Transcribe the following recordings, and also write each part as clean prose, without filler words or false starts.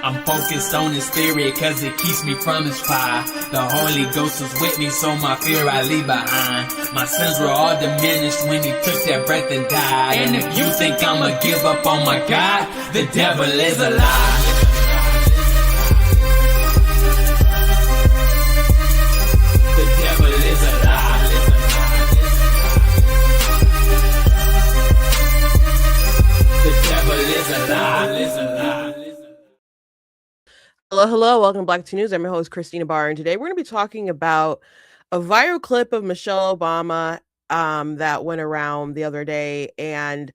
I'm focused on his spirit cause it keeps me from his fire. The Holy Ghost was with me, so my fear I leave behind. My sins were all diminished when he took that breath and died. And if you think I'ma give up on my God, the devil is a lie. The devil is a lie. The devil is a lie. Hello. Welcome to Black Tea News. I'm your host, Christina Barr, and today we're going to be talking about a viral clip of Michelle Obama that went around the other day, and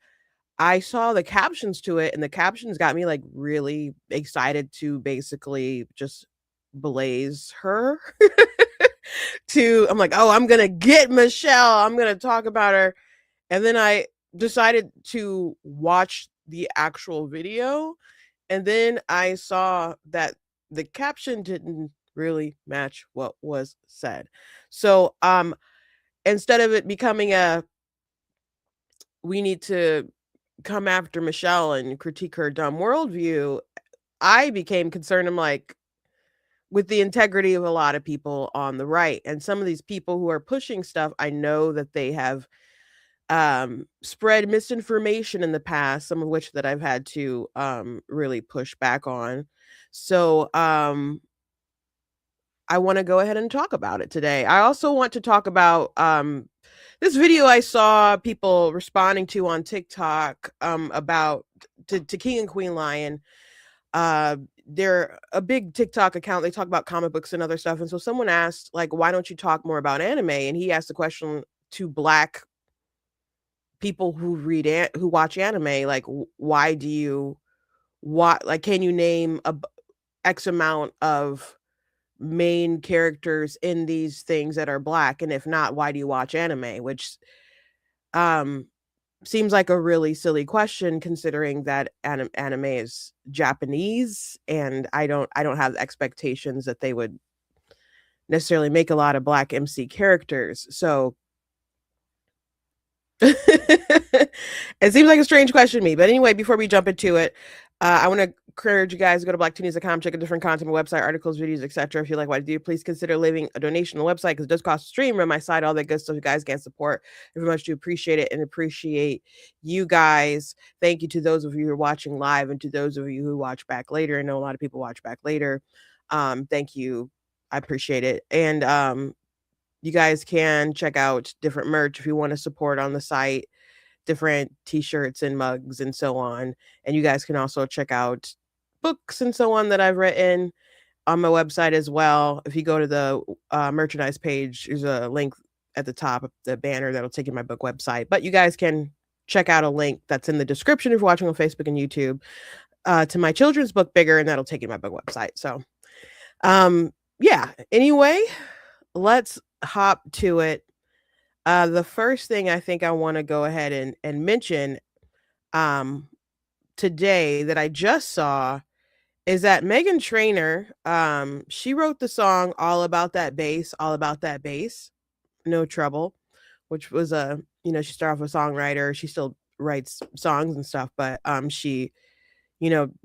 I saw the captions to it, and the captions got me like really excited to basically just blaze her. I'm like, oh, I'm gonna get Michelle. I'm gonna talk about her, and then I decided to watch the actual video, and then I saw that the caption didn't really match what was said. So, instead of it becoming a we need to come after Michelle and critique her dumb worldview, I became concerned. I'm like, with the integrity of a lot of people on the right. And some of these people who are pushing stuff, I know that they have spread misinformation in the past, some of which that I've had to really push back on. So I want to go ahead and talk about it today. I also want to talk about this video I saw people responding to on TikTok about to King and Queen Lion. They're a big TikTok account. They talk about comic books and other stuff. And so someone asked, like, why don't you talk more about anime? And he asked the question to Black people who who watch anime, like, why do you like, can you name X amount of main characters in these things that are Black, and if not, why do you watch anime? Which um seems like a really silly question, considering that anime is Japanese, and I don't have expectations that they would necessarily make a lot of Black MC characters. So it seems like a strange question to me. But anyway, before we jump into it, I want to encourage you guys to go to blackteennews.com, check out different content, my website, articles, videos, etc. If you like what I do, please consider leaving a donation on the website, because it does cost a stream, run my site, all that good stuff. You guys can support. I very much do appreciate it and appreciate you guys. Thank you to those of you who are watching live and to those of you who watch back later. I know a lot of people watch back later. Thank you. I appreciate it. And you guys can check out different merch if you want to support on the site, different t-shirts and mugs and so on. And you guys can also check out books and so on that I've written on my website as well. If you go to the merchandise page, there's a link at the top of the banner that'll take you to my book website. But you guys can check out a link that's in the description if you're watching on Facebook and YouTube to my children's book, Bigger, and that'll take you to my book website. So yeah, anyway, let's hop to it. The first thing I think I want to go ahead and mention today that I just saw is that Meghan Trainor, she wrote the song All About That Bass, All About That Bass, No Trouble, which was she started off a songwriter. She still writes songs and stuff, but she,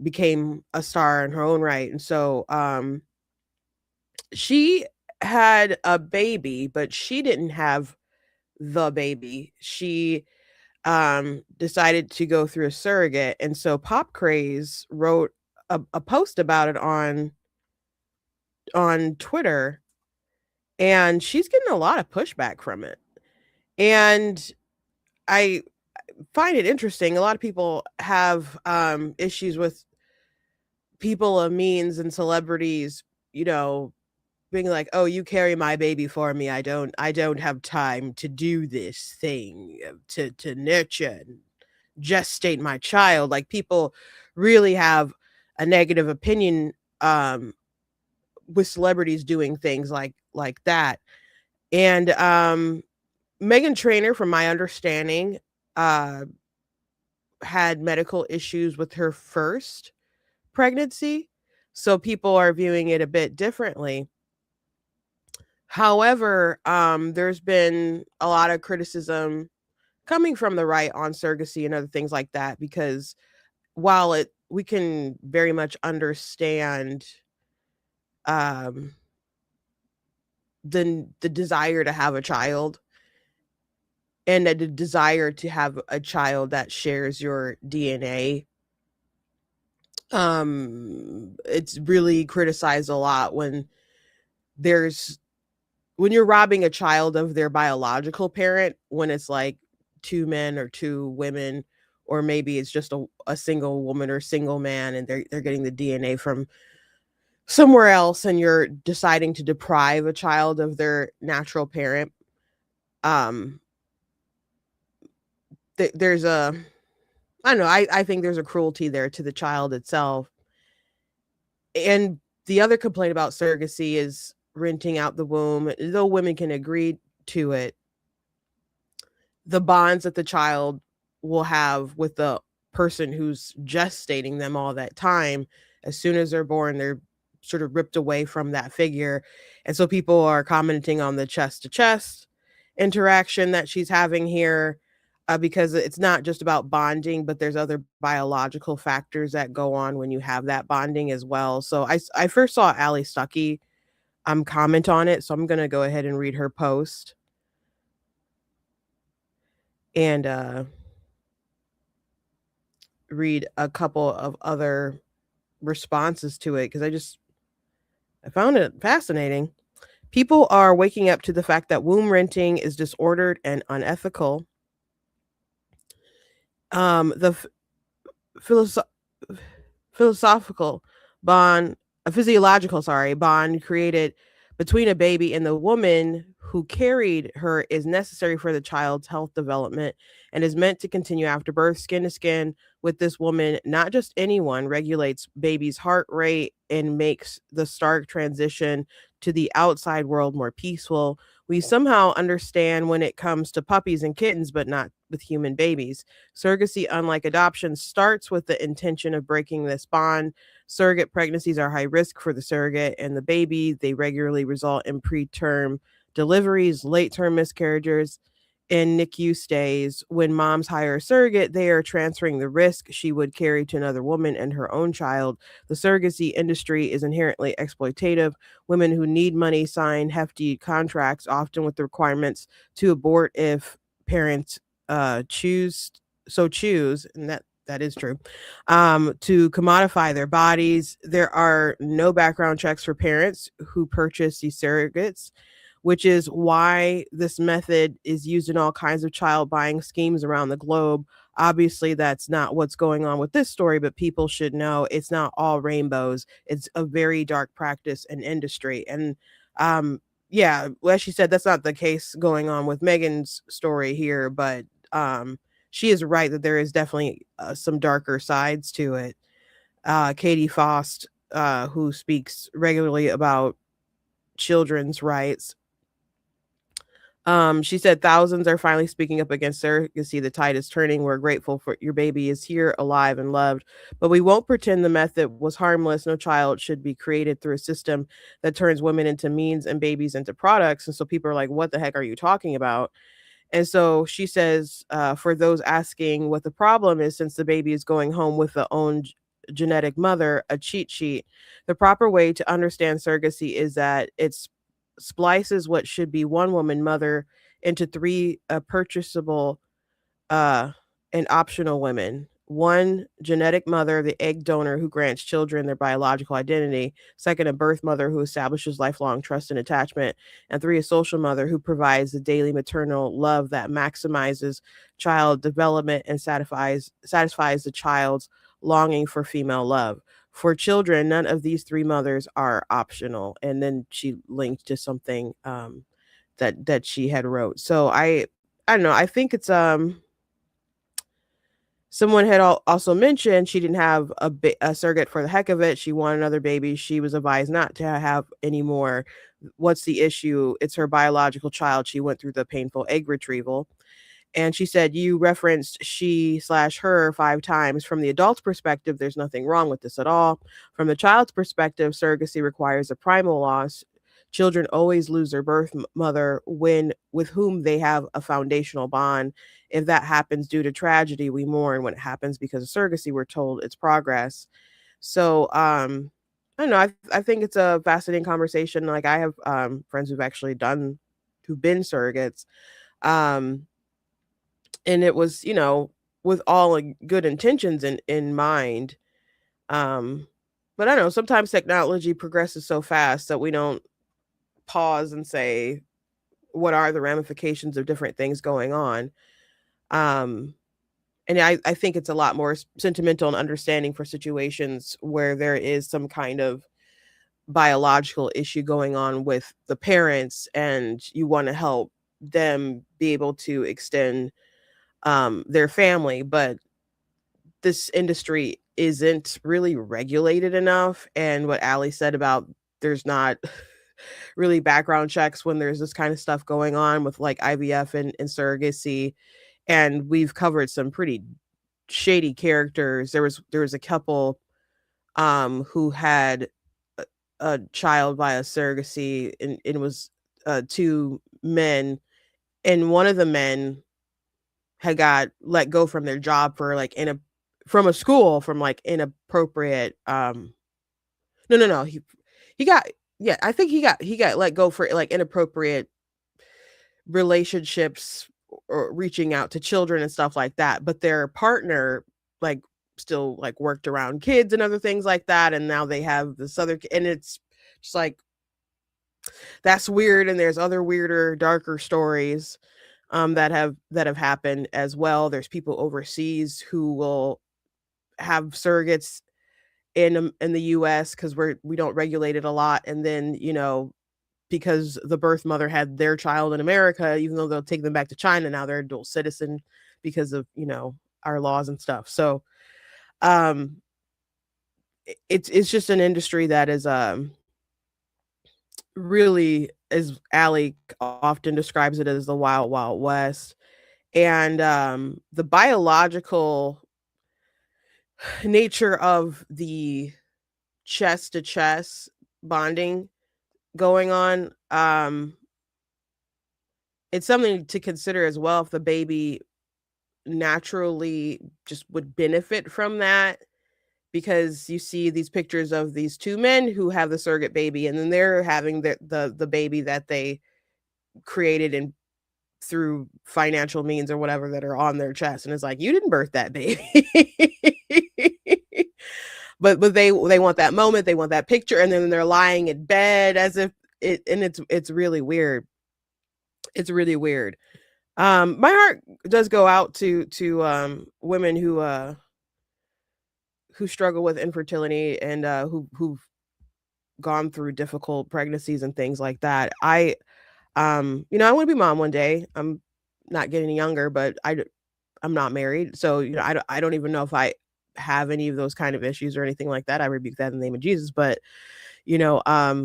became a star in her own right. And so she had a baby, but she didn't have the baby. She decided to go through a surrogate, and so Pop Craze wrote a post about it on Twitter, and she's getting a lot of pushback from it. And I find it interesting. A lot of people have issues with people of means and celebrities, being like, "Oh, you carry my baby for me. I don't have time to do this thing to nurture and gestate my child." Like, people really have a negative opinion with celebrities doing things like that. And Meghan Trainor, from my understanding, uh had medical issues with her first pregnancy. So people are viewing it a bit differently. However, there's been a lot of criticism coming from the right on surrogacy and other things like that, because while we can very much understand um the desire to have a child, and the desire to have a child that shares your DNA. It's really criticized a lot there's when you're robbing a child of their biological parent, when it's like two men or two women, or maybe it's just a single woman or single man, and they're getting the DNA from somewhere else, and you're deciding to deprive a child of their natural parent. um there's a I don't know, I think there's a cruelty there to the child itself. And the other complaint about surrogacy is renting out the womb. Though women can agree to it, the bonds that the child will have with the person who's gestating them all that time, as soon as they're born, they're sort of ripped away from that figure. And so people are commenting on the chest to chest interaction that she's having here, because it's not just about bonding, but there's other biological factors that go on when you have that bonding as well. So I first saw Ali Stuckey comment on it, so I'm going to go ahead and read her post and read a couple of other responses to it, because I found it fascinating. People are waking up to the fact that womb renting is disordered and unethical. The philosoph- philosophical bond, a physiological, bond created between a baby and the woman who carried her is necessary for the child's health development and is meant to continue after birth. Skin to skin with this woman, not just anyone, regulates baby's heart rate and makes the stark transition to the outside world more peaceful. We somehow understand when it comes to puppies and kittens, but not with human babies. Surrogacy, unlike adoption, starts with the intention of breaking this bond. Surrogate pregnancies are high risk for the surrogate and the baby. They regularly result in preterm deliveries, late term miscarriages, and NICU stays. When moms hire a surrogate, they are transferring the risk she would carry to another woman and her own child. The surrogacy industry is inherently exploitative. Women who need money sign hefty contracts, often with the requirements to abort if parents choose, and that is true, to commodify their bodies. There are no background checks for parents who purchase these surrogates, which is why this method is used in all kinds of child buying schemes around the globe. Obviously, that's not what's going on with this story, but people should know it's not all rainbows. It's a very dark practice and industry. And yeah, well, as she said, that's not the case going on with Megan's story here, but she is right that there is definitely some darker sides to it. Katie Faust, who speaks regularly about children's rights, she said thousands are finally speaking up against surrogacy. The tide is turning. We're grateful for your baby is here, alive and loved, but we won't pretend the method was harmless. No child should be created through a system that turns women into means and babies into products. And so people are like, what the heck are you talking about? And so she says, for those asking what the problem is, since the baby is going home with the own genetic mother, a cheat sheet. The proper way to understand surrogacy is that it's splices what should be one woman mother into three purchasable uh, and optional women. One genetic mother, the egg donor who grants children their biological identity. Second, a birth mother who establishes lifelong trust and attachment. And three, a social mother who provides the daily maternal love that maximizes child development and satisfies the child's longing for female love. For children, none of these three mothers are optional. And then she linked to something that she had wrote. So I don't know. I think it's someone had also mentioned she didn't have a surrogate for the heck of it. She wanted another baby. She was advised not to have any more. What's the issue? It's her biological child. She went through the painful egg retrieval. And she said, you referenced she/her 5 times. From the adult's perspective, there's nothing wrong with this at all. From the child's perspective, surrogacy requires a primal loss. children always lose their birth mother when with whom they have a foundational bond. If that happens due to tragedy, we mourn. When it happens because of surrogacy, we're told it's progress. So I don't know. I think it's a fascinating conversation. Like I have friends who've been surrogates. Um and it was, with all like, good intentions in mind. Um but I don't know, sometimes technology progresses so fast that we don't pause and say what are the ramifications of different things going on. Um and I think it's a lot more sentimental and understanding for situations where there is some kind of biological issue going on with the parents and you want to help them be able to extend their family, but this industry isn't really regulated enough. And what Ali said about there's not really background checks when there's this kind of stuff going on with like IVF and surrogacy. And we've covered some pretty shady characters. There was a couple who had a child via surrogacy, and it was two men, and one of the men had got let go from their job for like in a from a school from like inappropriate no, he got, yeah, I think he got let go for like inappropriate relationships or reaching out to children and stuff like that, but their partner like still like worked around kids and other things like that, and now they have this other and it's just like that's weird. And there's other weirder, darker stories that have happened as well. There's people overseas who will have surrogates in the US because we don't regulate it a lot, and then because the birth mother had their child in America, even though they'll take them back to China, now they're a dual citizen because of our laws and stuff. So um it's just an industry that is really, as Ali often describes it, as the wild wild west. And the biological nature of the chest to chest bonding going on, it's something to consider as well if the baby naturally just would benefit from that, because you see these pictures of these two men who have the surrogate baby, and then they're having the baby that they created and through financial means or whatever that are on their chest, and it's like you didn't birth that baby. But they want that moment, they want that picture, and then they're lying in bed as if it's really weird. It's really weird. My heart does go out to women who struggle with infertility and who've gone through difficult pregnancies and things like that. I want to be mom one day. I'm not getting younger, but I'm not married, so I don't even know if I have any of those kind of issues or anything like that. I rebuke that in the name of Jesus. But I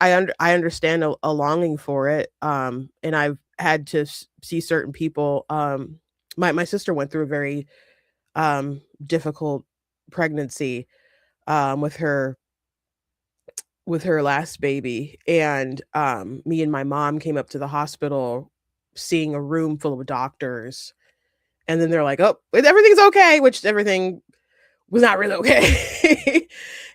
understand a longing for it. And I've had to see certain people. My sister went through a very difficult pregnancy with her last baby, and me and my mom came up to the hospital seeing a room full of doctors, and then they're like, "Oh, everything's okay," which everything was not really okay.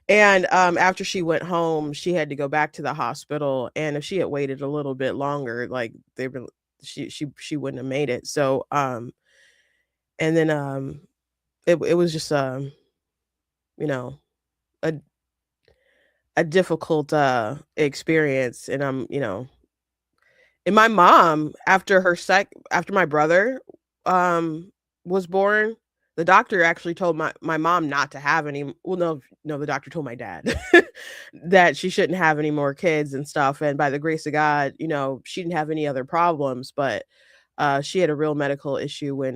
And after she went home, she had to go back to the hospital, and if she had waited a little bit longer, like she wouldn't have made it. So and then it was just you know a a difficult experience. And and my mom, after my brother was born, the doctor actually told my mom not to have any. Well, no, the doctor told my dad that she shouldn't have any more kids and stuff. And by the grace of God, she didn't have any other problems, but she had a real medical issue when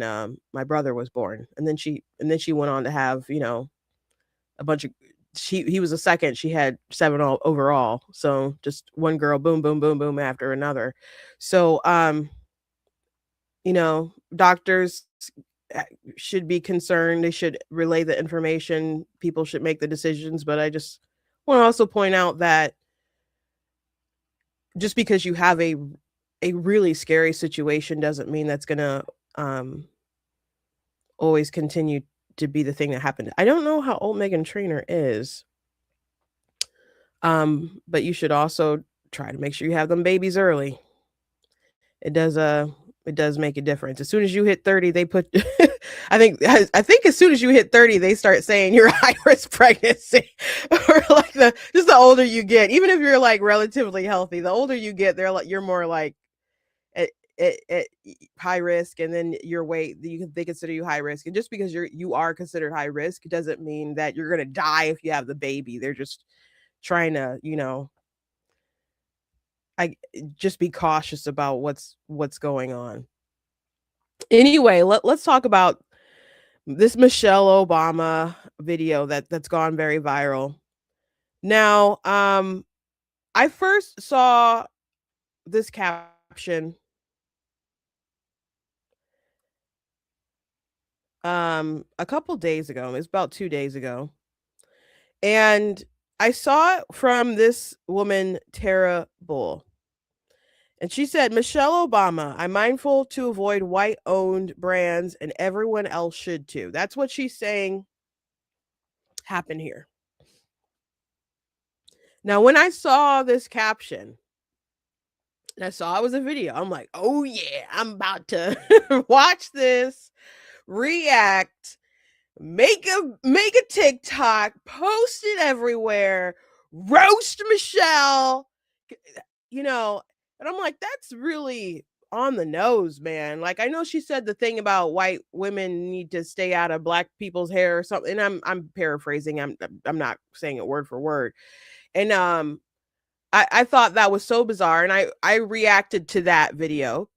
my brother was born. And then she went on to have, a bunch of he was a second. She had 7 all overall. So just one girl, boom, boom, boom, boom after another. So doctors should be concerned. They should relay the information. People should make the decisions. But I just want to also point out that just because you have a really scary situation doesn't mean that's gonna always continue to be the thing that happened. I don't know how old Meghan Trainor is. But you should also try to make sure you have them babies early. It does it does make a difference. As soon as you hit 30, they put I think as soon as you hit 30, they start saying you're a high risk pregnancy. Or like just the older you get, even if you're like relatively healthy, the older you get, they're like you're more like at high risk, and then your weight they consider you high risk. And just because you are considered high risk doesn't mean that you're gonna die if you have the baby. They're just trying to, just be cautious about what's going on. Anyway, let's talk about this Michelle Obama video that's gone very viral. Now, I first saw this caption a couple days ago. It was about 2 days ago. And I saw it from this woman, Tara Bull. And she said, Michelle Obama, I'm mindful to avoid white-owned brands, and everyone else should too. That's what she's saying happened here. Now, when I saw this caption, and I saw it was a video, I'm like, oh yeah, I'm about to watch this, react, make a TikTok, post it everywhere, roast Michelle, and I'm like, that's really on the nose, man. Like, I know she said the thing about white women need to stay out of black people's hair or something, and I'm paraphrasing. I'm not saying it word for word. And I thought that was so bizarre, and I reacted to that video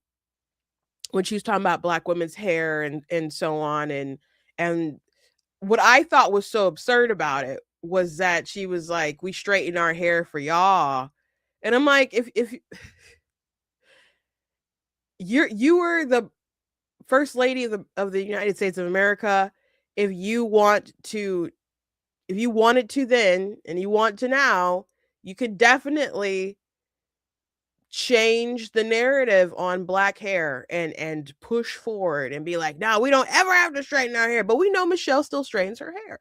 when she was talking about black women's hair and so on, and what I thought was so absurd about it was that she was like, we straighten our hair for y'all. And I'm like, if you were the first lady of the United States of America, if you wanted to then and you want to now, you could definitely change the narrative on black hair and push forward and be like, no, we don't ever have to straighten our hair. But we know Michelle still straightens her hair.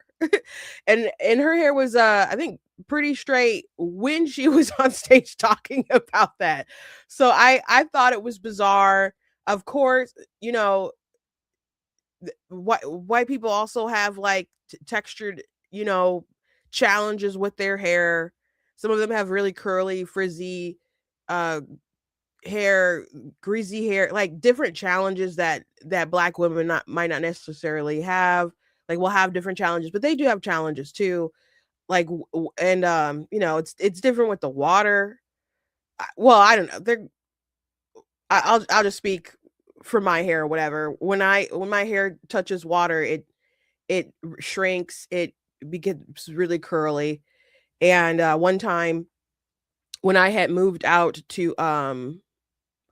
and her hair was I think pretty straight when she was on stage talking about that. So I thought it was bizarre. Of course, white people also have like textured, challenges with their hair. Some of them have really curly, frizzy hair, greasy hair, like different challenges that black women might not necessarily have. Like, we'll have different challenges, but they do have challenges too. Like, and it's different with the water. Well, I don't know. I'll just speak for my hair or whatever. When my hair touches water, it shrinks. It becomes really curly. And one time when I had moved out to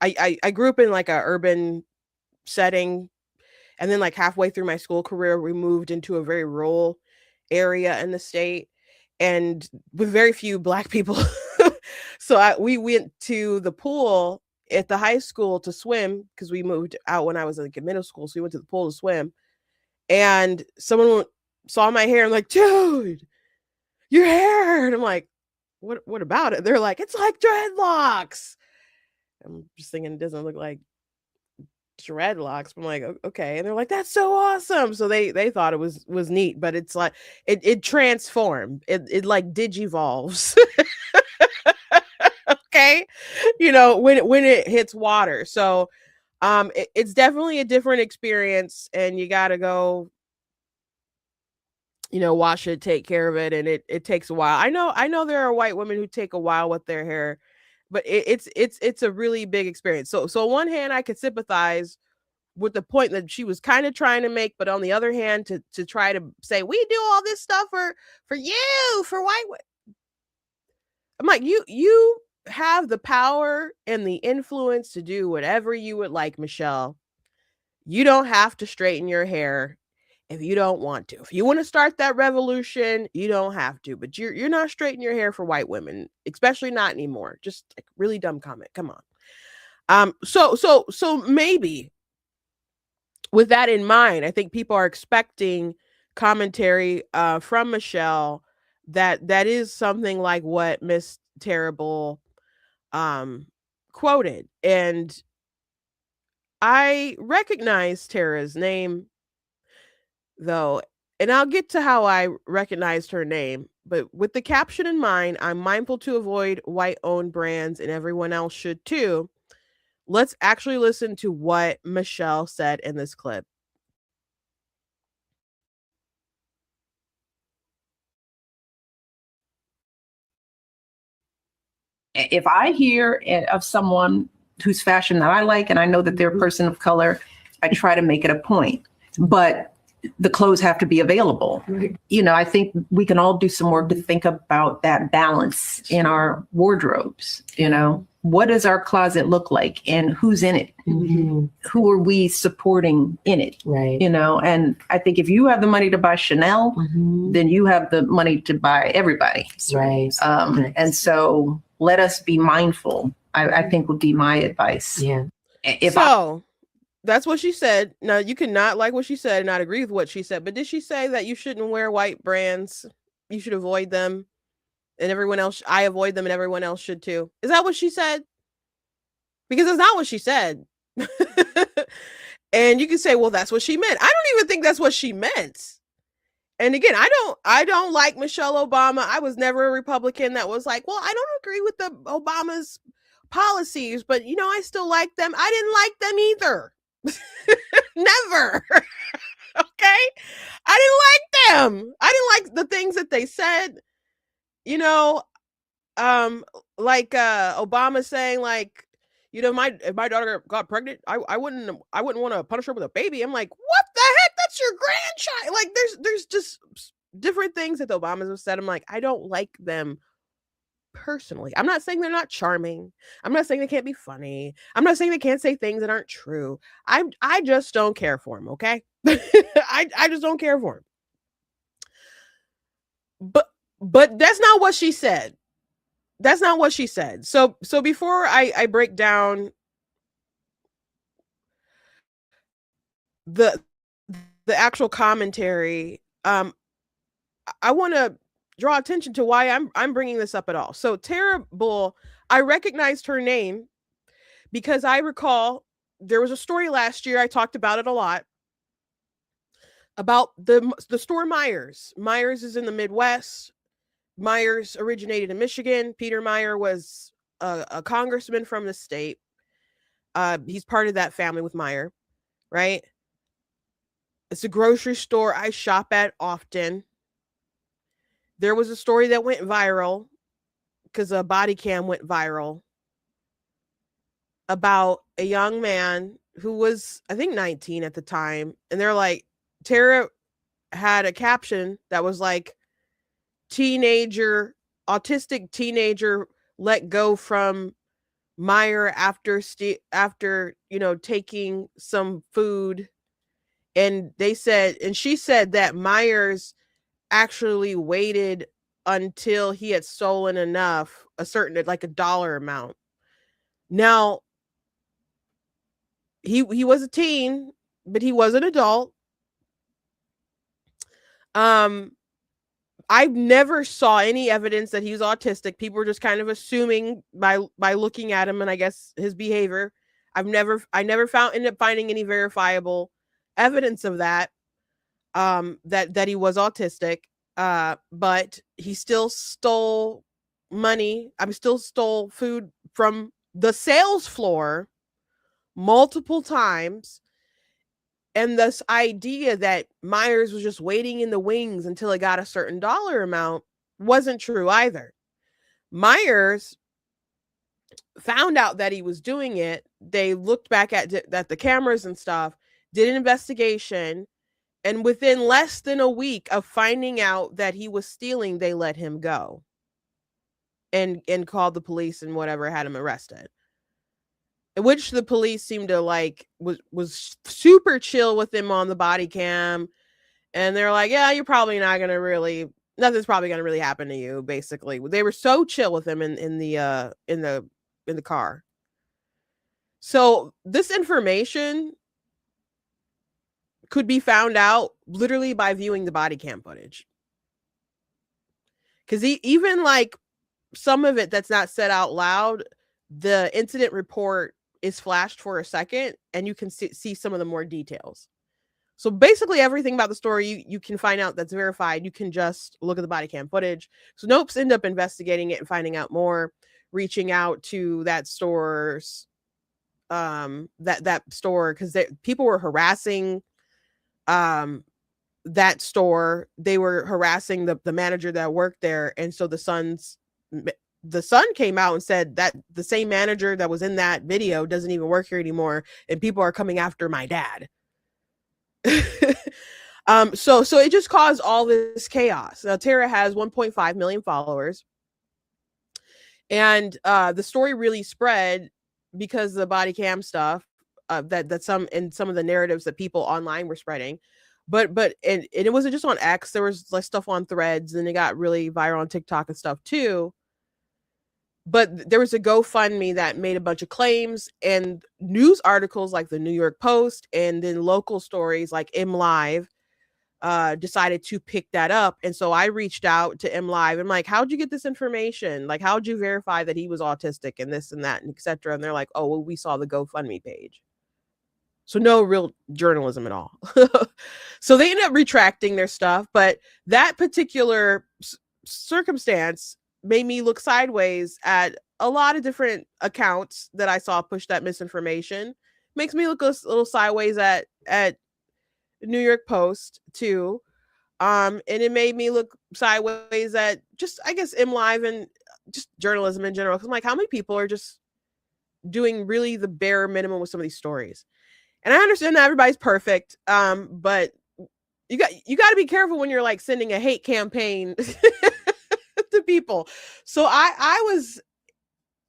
I grew up in like a urban setting, and then like halfway through my school career we moved into a very rural area in the state, and with very few black people. So we went to the pool at the high school to swim, because we moved out when I was like in middle school, so we went to the pool to swim, and someone saw my hair and like, dude, your hair. And I'm like, what about it? They're like, it's like dreadlocks. I'm just thinking it doesn't look like dreadlocks. But I'm like, okay. And they're like, that's so awesome. So they thought it was neat, but it's like it transformed. It like digivolves. Okay. When it hits water. So it's definitely a different experience, and you gotta go, wash it, take care of it, and it takes a while. I know there are white women who take a while with their hair, but it's a really big experience. So on one hand, I could sympathize with the point that she was kind of trying to make, but on the other hand, to try to say we do all this stuff for you, for white women. I'm like, you have the power and the influence to do whatever you would like, Michelle. You don't have to straighten your hair. if you don't want to. If you want to start that revolution, you don't have to. But you're not straightening your hair for white women, especially not anymore. Just like really dumb comment. Come on. So maybe with that in mind, I think people are expecting commentary from Michelle that is something like what Miss Terrible quoted. And I recognize Tara's name, though, and I'll get to how I recognized her name. But with the caption in mind, I'm mindful to avoid white-owned brands, and everyone else should too. Let's actually listen to what Michelle said in this clip. If I hear of someone whose fashion that I like, and I know that they're a person of color, I try to make it a point. But the clothes have to be available. You know, I think we can all do some work to think about that balance in our wardrobes. You know, what does our closet look like and who's in it? Mm-hmm. Who are we supporting in it? Right. You know, and I think if you have the money to buy Chanel, Mm-hmm. then you have the money to buy everybody. Right. And so let us be mindful, I think would be my advice. Yeah. That's what she said. Now, you cannot like what she said and not agree with what she said, but did she say that you shouldn't wear white brands? You should avoid them, and everyone else, I avoid them and everyone else should too. Is that what she said? Because it's not what she said. And you can say, well, that's what she meant. I don't even think that's what she meant. And again, I don't like Michelle Obama. I was never a Republican that was like, well, I don't agree with the Obama's policies, but you know, I still like them. I didn't like them either. Never. Okay. I didn't like them. I didn't like the things that they said, you know, like Obama saying like, you know, if my daughter got pregnant, I wouldn't want to punish her with a baby. I'm like, what the heck? That's your grandchild. Like there's just different things that the Obamas have said. I'm like, I don't like them personally. I'm not saying they're not charming. I'm not saying they can't be funny. I'm not saying they can't say things that aren't true. I just don't care for them, okay? I just don't care for them. But that's not what she said. That's not what she said. So before I break down the actual commentary, I want to draw attention to why I'm bringing this up at all. So Tara Bull, I recognized her name because I recall there was a story last year, I talked about it a lot, about the store Myers. Myers is in the Midwest. Myers originated in Michigan. Peter Meyer was a congressman from the state. He's part of that family with Meyer, right? It's a grocery store I shop at often. There was a story that went viral because a body cam went viral about a young man who was, I think, 19 at the time. And they're like, Tara had a caption that was like, autistic teenager let go from Meyer after you know, taking some food. And she said that Myers actually waited until he had stolen enough, a certain, like a dollar amount. Now, he was a teen, but he was an adult. I never saw any evidence that he was autistic. People were just kind of assuming by looking at him and I guess his behavior. I never ended up finding any verifiable evidence of that. That he was autistic. But he still stole money. Still stole food from the sales floor multiple times. And this idea that Myers was just waiting in the wings until he got a certain dollar amount wasn't true either. Myers found out that he was doing it. They looked back at the cameras and stuff, did an investigation, and within less than a week of finding out that he was stealing, they let him go and called the police and whatever, had him arrested. Which the police seemed to like, was super chill with him on the body cam. And they're like, yeah, you're probably not going to really, nothing's probably going to really happen to you. Basically, they were so chill with him in the car. So this information could be found out literally by viewing the body cam footage. Because even like some of it that's not said out loud, the incident report is flashed for a second and you can see some of the more details. So basically everything about the story you can find out that's verified. You can just look at the body cam footage. So Snopes end up investigating it and finding out more, reaching out to that store's that store because people were harassing that store. They were harassing the manager that worked there, and so the son came out and said that the same manager that was in that video doesn't even work here anymore, and people are coming after my dad. So it just caused all this chaos. Now Tara has 1.5 million followers, and the story really spread because of the body cam stuff that some of the narratives that people online were spreading. But and it wasn't just on X. There was like stuff on Threads, and it got really viral on TikTok and stuff too. But there was a GoFundMe that made a bunch of claims, and news articles like the New York Post and then local stories like MLive decided to pick that up. And so I reached out to MLive. I'm like, how'd you get this information? Like, how'd you verify that he was autistic and this and that and etc.? And they're like, oh, well, we saw the GoFundMe page. So no real journalism at all. So they ended up retracting their stuff. But that particular circumstance made me look sideways at a lot of different accounts that I saw push that misinformation. Makes me look a little sideways at New York Post too. And it made me look sideways at just, I guess, MLive and just journalism in general. Cause I'm like, how many people are just doing really the bare minimum with some of these stories? And I understand that everybody's perfect. But you got to be careful when you're like sending a hate campaign to people. So I was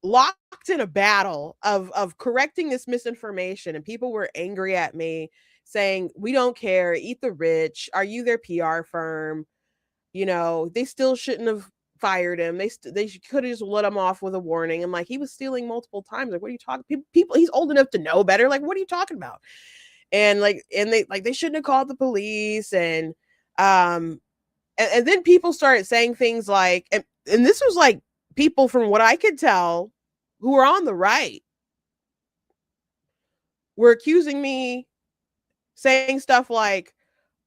locked in a battle of correcting this misinformation, and people were angry at me saying, we don't care, eat the rich. Are you their PR firm? You know, they still shouldn't have fired him. They could have just let him off with a warning. I'm like, he was stealing multiple times. Like, what are you talking? People, he's old enough to know better. Like, what are you talking about? And they shouldn't have called the police. And then people started saying things like, and this was like people from what I could tell who were on the right were accusing me, saying stuff like,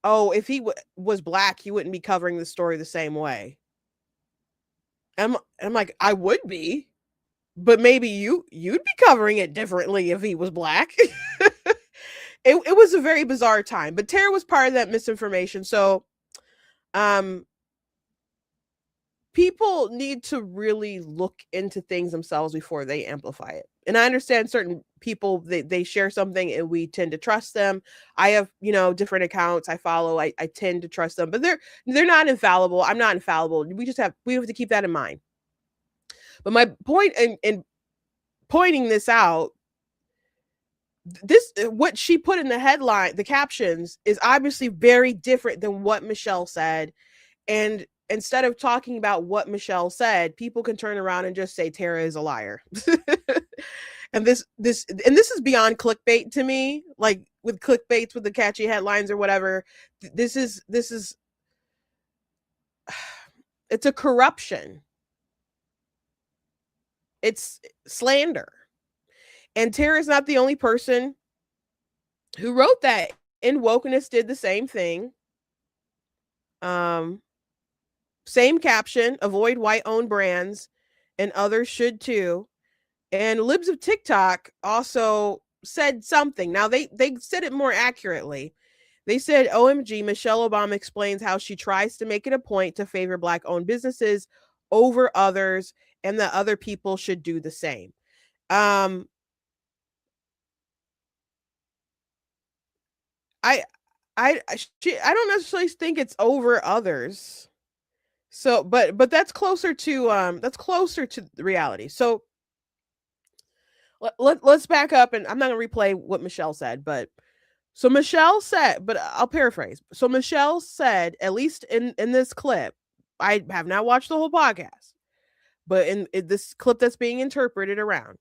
oh, if he was black, he wouldn't be covering the story the same way. And I'm like, I would be, but maybe you'd be covering it differently if he was black. It was a very bizarre time, but Tara was part of that misinformation. So, people need to really look into things themselves before they amplify it. And I understand certain people, they share something and we tend to trust them. I have, different accounts I follow. I tend to trust them, but they're not infallible. I'm not infallible. We have to keep that in mind. But my point in pointing this out, what she put in the headline, the captions, is obviously very different than what Michelle said. And instead of talking about what Michelle said, people can turn around and just say Tara is a liar. And this is beyond clickbait to me. Like with clickbaits with the catchy headlines or whatever, this is it's a corruption. It's slander. And Tara's not the only person who wrote that. And Wokeness did the same thing. Same caption, avoid white-owned brands, and others should too. And Libs of TikTok also said something. Now, they said it more accurately. They said, OMG, Michelle Obama explains how she tries to make it a point to favor Black-owned businesses over others, and that other people should do the same. I don't necessarily think it's over others. So, but that's closer to the reality. So let's back up, and I'm not gonna replay what Michelle said, but So Michelle said, but I'll paraphrase. So Michelle said, at least in this clip, I have not watched the whole podcast, but in this clip that's being interpreted around,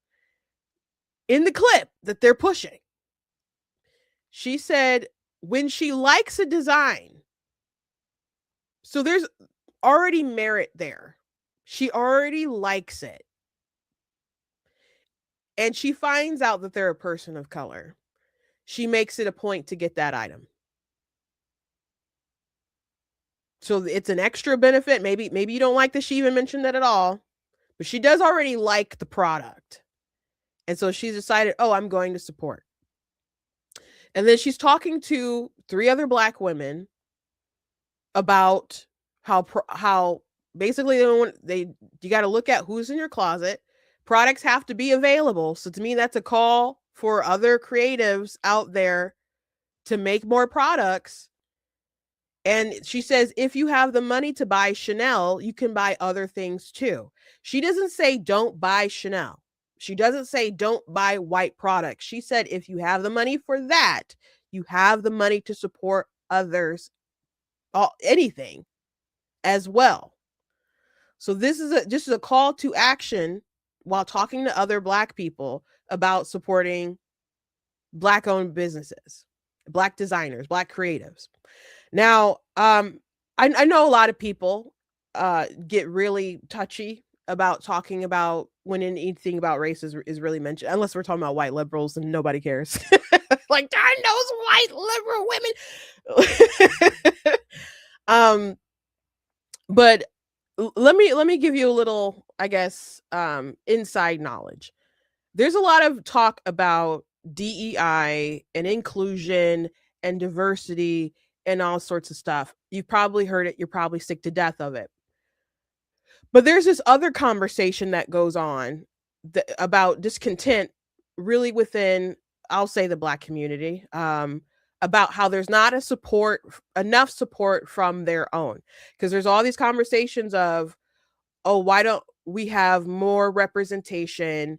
in the clip that they're pushing, she said when she likes a design, so there's already merit there. She already likes it. And she finds out that they're a person of color. She makes it a point to get that item. So it's an extra benefit. Maybe you don't like that she even mentioned that at all, but she does already like the product. And so she's decided, oh, I'm going to support. And then she's talking to 3 other Black women about how basically you got to look at who's in your closet. Products have to be available. So to me, that's a call for other creatives out there to make more products. And she says, if you have the money to buy Chanel, you can buy other things too. She doesn't say don't buy Chanel. She doesn't say don't buy white products. She said, if you have the money for that, you have the money to support others, anything as well. So this is just a call to action while talking to other Black people about supporting Black-owned businesses, Black designers, Black creatives. Now, I know a lot of people get really touchy about talking about when anything about race is really mentioned, unless we're talking about white liberals and nobody cares. Like, darn those white liberal women. But let me give you a little, I guess, inside knowledge. There's a lot of talk about DEI and inclusion and diversity and all sorts of stuff. You've probably heard it. You're probably sick to death of it. But there's this other conversation that goes on about discontent really within, I'll say, the Black community, about how there's not enough support from their own. Because there's all these conversations of, oh, why don't we have more representation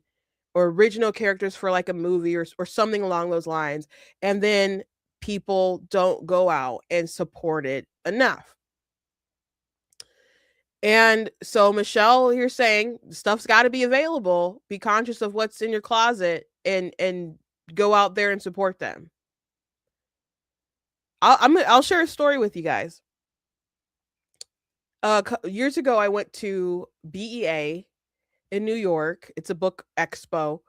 or original characters for like a movie or something along those lines. And then people don't go out and support it enough. And so, Michelle, you're saying stuff's got to be available. Be conscious of what's in your closet and go out there and support them. I'll share a story with you guys. Years ago, I went to BEA in New York. It's a book expo.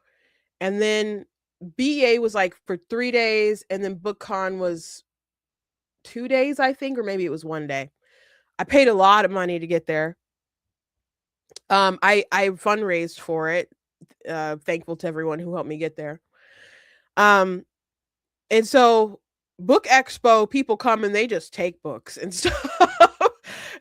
And then BEA was like for 3 days, and then BookCon was 2 days, I think, or maybe it was 1 day. I paid a lot of money to get there. I fundraised for it. Thankful to everyone who helped me get there. And so Book Expo, people come and they just take books and stuff.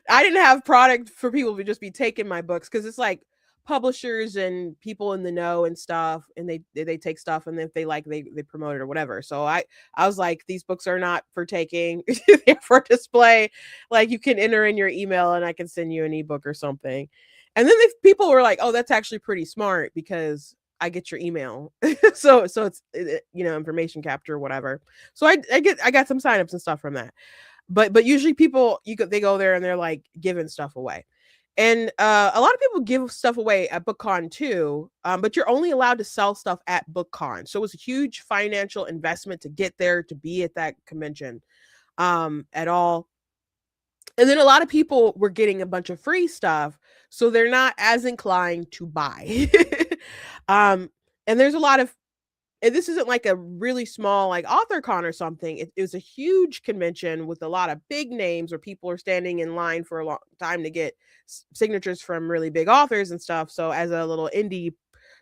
I didn't have product for people to just be taking my books, because it's like publishers and people in the know and stuff, and they take stuff, and if they like, they promote it or whatever. So I was like, these books are not for taking, they're for display. Like, you can enter in your email and I can send you an ebook or something. And then people were like, oh, that's actually pretty smart because I get your email. so it's, information capture or whatever. So I got some signups and stuff from that. But usually people, they go there and they're like giving stuff away. And a lot of people give stuff away at BookCon too, but you're only allowed to sell stuff at BookCon. So it was a huge financial investment to get there, to be at that convention at all. And then a lot of people were getting a bunch of free stuff, so they're not as inclined to buy. And there's a lot of, and this isn't like a really small like AuthorCon or something. It was a huge convention with a lot of big names where people are standing in line for a long time to get signatures from really big authors and stuff. So as a little indie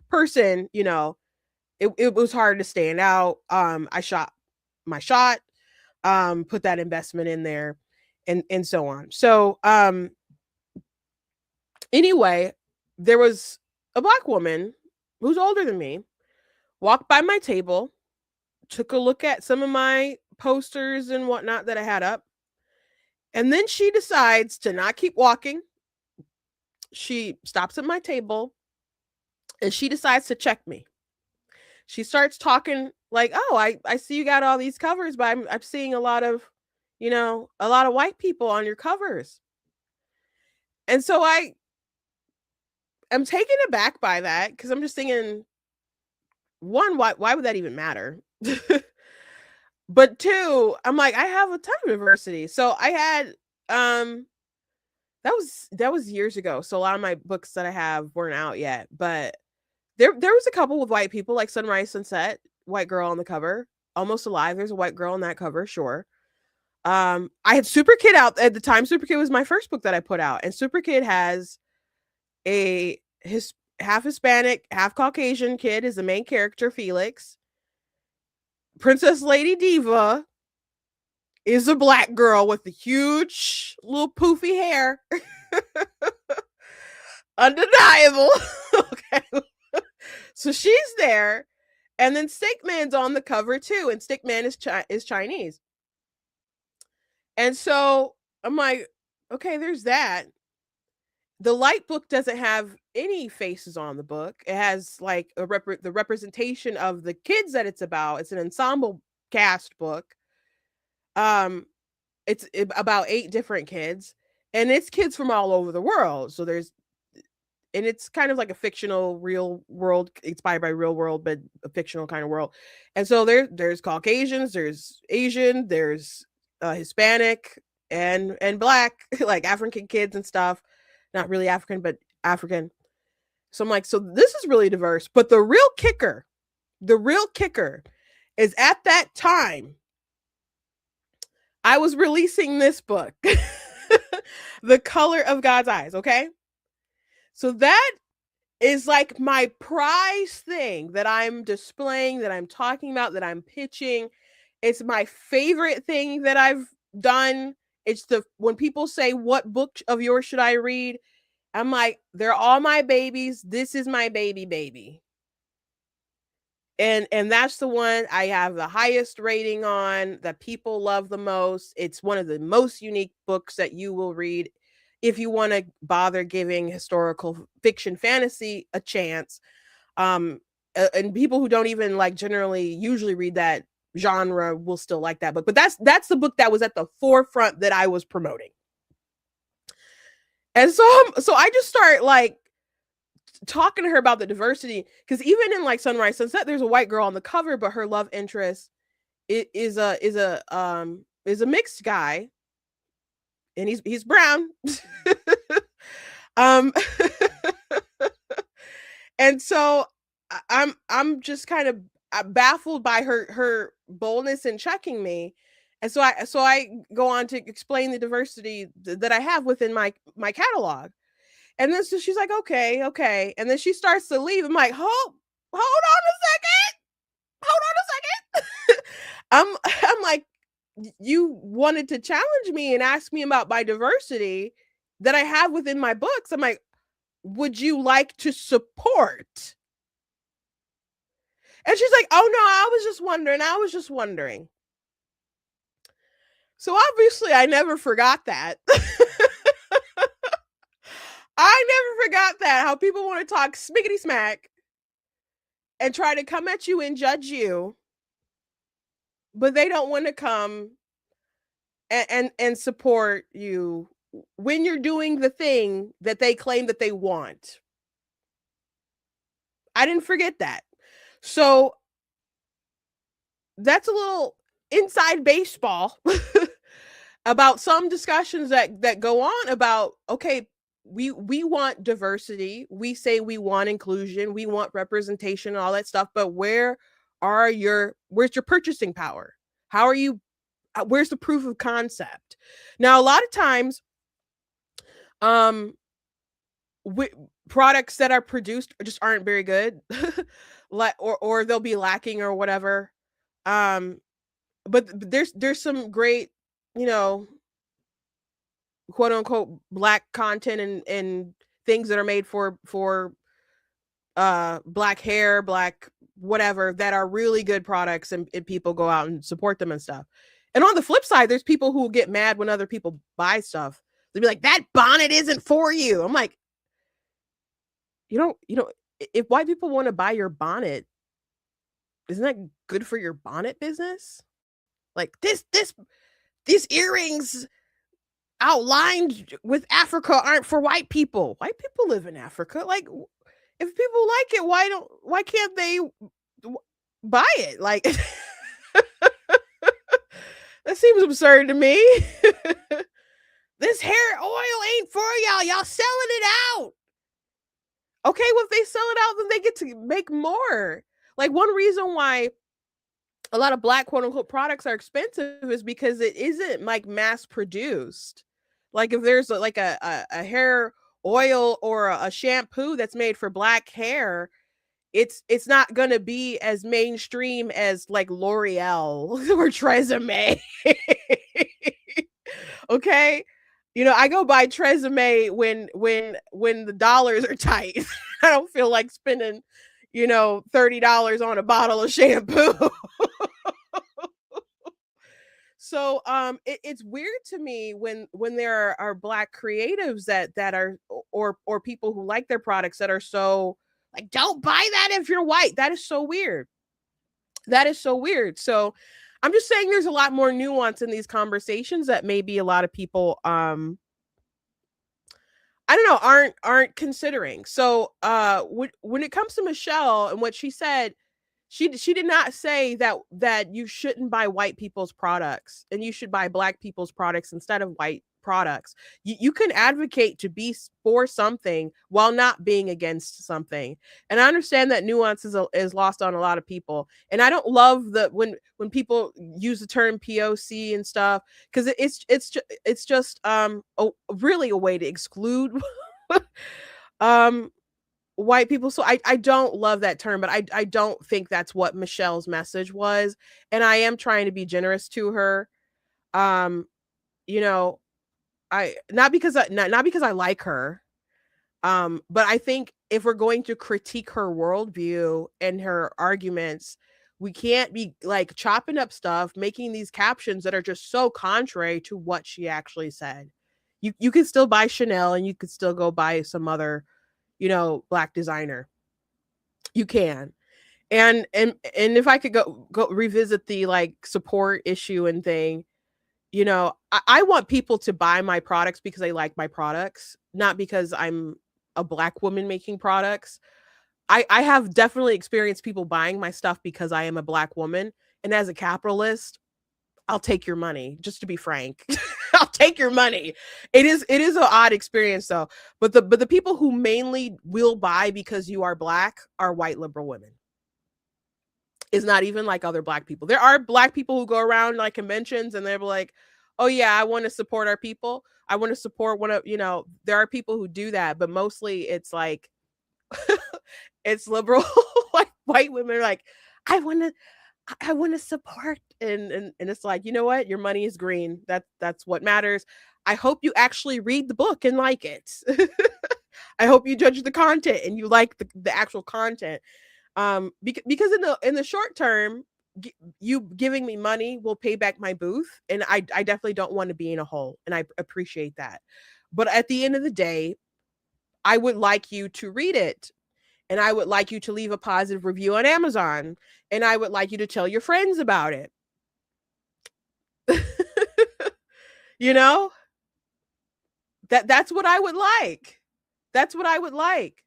person, it was hard to stand out. I shot my shot, put that investment in there, and so on. So anyway, there was a Black woman who's older than me, walked by my table, took a look at some of my posters and whatnot that I had up, and then she decides to not keep walking. She stops at my table and she decides to check me. She starts talking like, oh, I see you got all these covers, but I'm seeing a lot of, a lot of white people on your covers. And so I am taken aback by that, because I'm just thinking, one, why would that even matter? But two, I'm like, I have a ton of diversity. So I had that was years ago. So a lot of my books that I have weren't out yet, but there was a couple with white people, like Sunrise Sunset, white girl on the cover. Almost Alive, there's a white girl on that cover, sure. I had Super Kid out at the time. Super Kid was my first book that I put out, and Super Kid has his half Hispanic, half Caucasian kid is the main character, Felix. Princess Lady Diva is a black girl with the huge little poofy hair. Undeniable. Okay. So she's there. And then Stickman's on the cover too. And Stickman is Chinese. And so I'm like, okay, there's that. The Light book doesn't have any faces on the book. It has like the representation of the kids that it's about. It's an ensemble cast book. It's about 8 different kids, and it's kids from all over the world. So and it's kind of like a fictional real world, inspired by real world, but a fictional kind of world. And so there's Caucasians, there's Asian, there's Hispanic and Black, like African kids and stuff. Not really African, but African. So I'm like, so this is really diverse. But the real kicker is at that time, I was releasing this book, The Color of God's Eyes, okay? So that is like my prize thing that I'm displaying, that I'm talking about, that I'm pitching. It's my favorite thing that I've done. It's when people say, what book of yours should I read? I'm like, they're all my babies. This is my baby. And that's the one I have the highest rating on, that people love the most. It's one of the most unique books that you will read if you want to bother giving historical fiction fantasy a chance. And people who don't even usually read that genre will still like that book. But that's the book that was at the forefront that I was promoting. And so I just start talking to her about the diversity, because even in Sunrise Sunset, there's a white girl on the cover, but her love interest is a mixed guy, and he's brown. And so I'm just kind of baffled by her boldness in checking me. And so I go on to explain the diversity that I have within my catalog. And then so she's like, okay. And then she starts to leave. I'm like, hold on a second. I'm like, you wanted to challenge me and ask me about my diversity that I have within my books. I'm like, would you like to support? And she's like, oh no, I was just wondering. So obviously I never forgot that. I never forgot that, how people want to talk smiggity smack and try to come at you and judge you, but they don't want to come and support you when you're doing the thing that they claim that they want. I didn't forget that. So that's a little inside baseball about some discussions that go on about, okay, we want diversity. We say we want inclusion. We want representation and all that stuff. But where's your purchasing power? How are you? Where's the proof of concept? Now, a lot of times, products that are produced just aren't very good, or they'll be lacking or whatever. But there's some great, quote unquote Black content and things that are made for Black hair, Black whatever, that are really good products, and people go out and support them and stuff. And on the flip side, there's people who get mad when other people buy stuff. They'll be like, that bonnet isn't for you. I'm like, you know, if white people want to buy your bonnet, isn't that good for your bonnet business? Like these earrings outlined with Africa aren't for white people. White people live in Africa. Like, if people like it, why can't they buy it? Like, that seems absurd to me. This hair oil ain't for y'all. Y'all selling it out. Okay, well, if they sell it out, then they get to make more. Like, one reason why a lot of black quote unquote products are expensive is because it isn't like mass produced. Like, if there's like a hair oil or a shampoo that's made for black hair, it's not gonna be as mainstream as like L'Oreal or Tresemme. Okay, you know, I go buy Tresemme when the dollars are tight. I don't feel like spending, you know, $30 on a bottle of shampoo. So it's weird to me when there are black creatives that are, or people who like their products that are so like, don't buy that if you're white. That is so weird. That is so weird. So I'm just saying there's a lot more nuance in these conversations that maybe a lot of people I don't know, aren't considering. So when it comes to Michelle and what she said, she did not say that you shouldn't buy white people's products and you should buy black people's products instead of white products. You can advocate to be for something while not being against something. And I understand that nuance is lost on a lot of people. And I don't love when people use the term POC and stuff, because it's just really a way to exclude white people. So I don't love that term, but I don't think that's what Michelle's message was. And I am trying to be generous to her. You know, not because I like her, but I think if we're going to critique her worldview and her arguments, we can't be like chopping up stuff, making these captions that are just so contrary to what she actually said. You can still buy Chanel and you could still go buy some other, you know, black designer. You can. And if I could go revisit the like support issue and thing, you know, I want people to buy my products because they like my products, not because I'm a black woman making products. I have definitely experienced people buying my stuff because I am a black woman. And as a capitalist, I'll take your money, just to be frank. I'll take your money. It is an odd experience though. But the people who mainly will buy because you are black are white liberal women. It's not even like other black people. There are black people who go around like conventions and they're like, oh yeah, I want to support our people. I want to support one of, you know, there are people who do that, but mostly it's like it's liberal white women are like, I want to support, and it's like, you know what, your money is green. That's what matters. I hope you actually read the book and like it. I hope you judge the content and you like the actual content. Because in the short term, you giving me money will pay back my booth, and I definitely don't want to be in a hole, and I appreciate that. But at the end of the day, I would like you to read it, and I would like you to leave a positive review on Amazon, and I would like you to tell your friends about it. You know, that's what I would like. That's what I would like.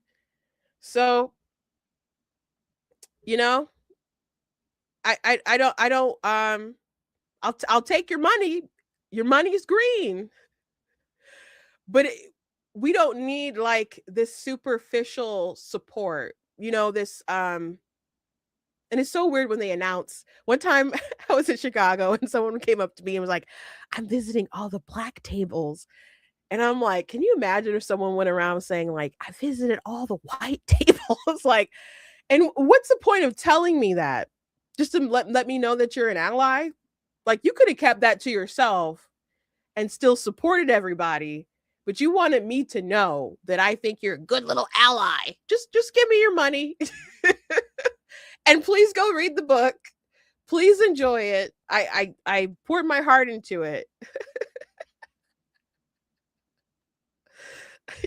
So, you know, I don't I'll take your money. Your money's green. But we don't need like this superficial support. You know, this and it's so weird when they announce. One time I was in Chicago and someone came up to me and was like, I'm visiting all the black tables. And I'm like, can you imagine if someone went around saying like, I visited all the white tables? Like, and what's the point of telling me that? Just to let me know that you're an ally? Like, you could have kept that to yourself and still supported everybody, but you wanted me to know that I think you're a good little ally. Just give me your money. And please go read the book. Please enjoy it. I poured my heart into it.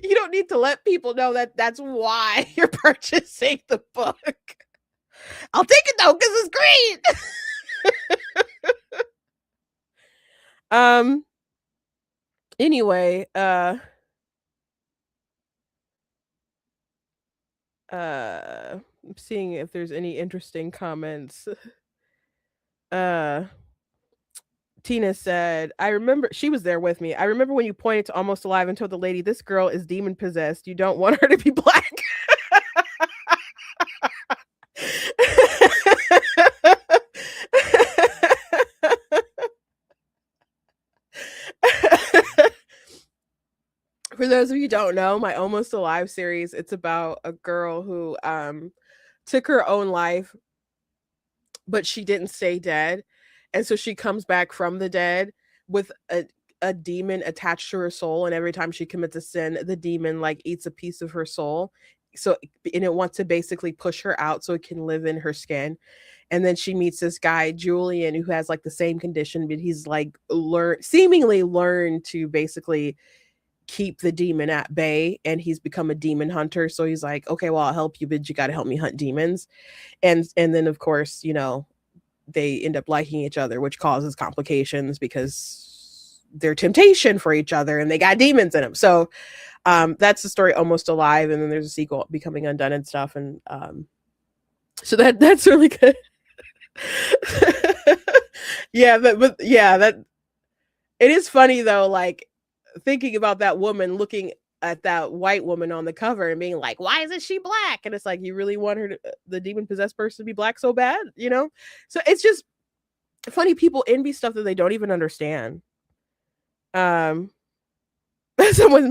You don't need to let people know that that's why you're purchasing the book. I'll take it though, because it's great. Anyway, I'm seeing if there's any interesting comments. Tina said, I remember, she was there with me. I remember when you pointed to Almost Alive and told the lady, this girl is demon possessed. You don't want her to be black. For those of you who don't know, my Almost Alive series, it's about a girl who took her own life, but she didn't stay dead. And so she comes back from the dead with a demon attached to her soul. And every time she commits a sin, the demon like eats a piece of her soul. So, and it wants to basically push her out so it can live in her skin. And then she meets this guy, Julian, who has like the same condition, but he's like seemingly learned to basically keep the demon at bay, and he's become a demon hunter. So he's like, okay, well, I'll help you, but you got to help me hunt demons. And then of course, you know, they end up liking each other, which causes complications because they're temptation for each other and they got demons in them. So that's the story, Almost Alive. And then there's a sequel, Becoming Undone and stuff. And so that's really good. Yeah, but yeah, that it is funny though, like thinking about that woman looking at that white woman on the cover and being like, why isn't she black? And it's like, you really want her to, the demon possessed person, to be black so bad, you know? So it's just funny, people envy stuff that they don't even understand. Someone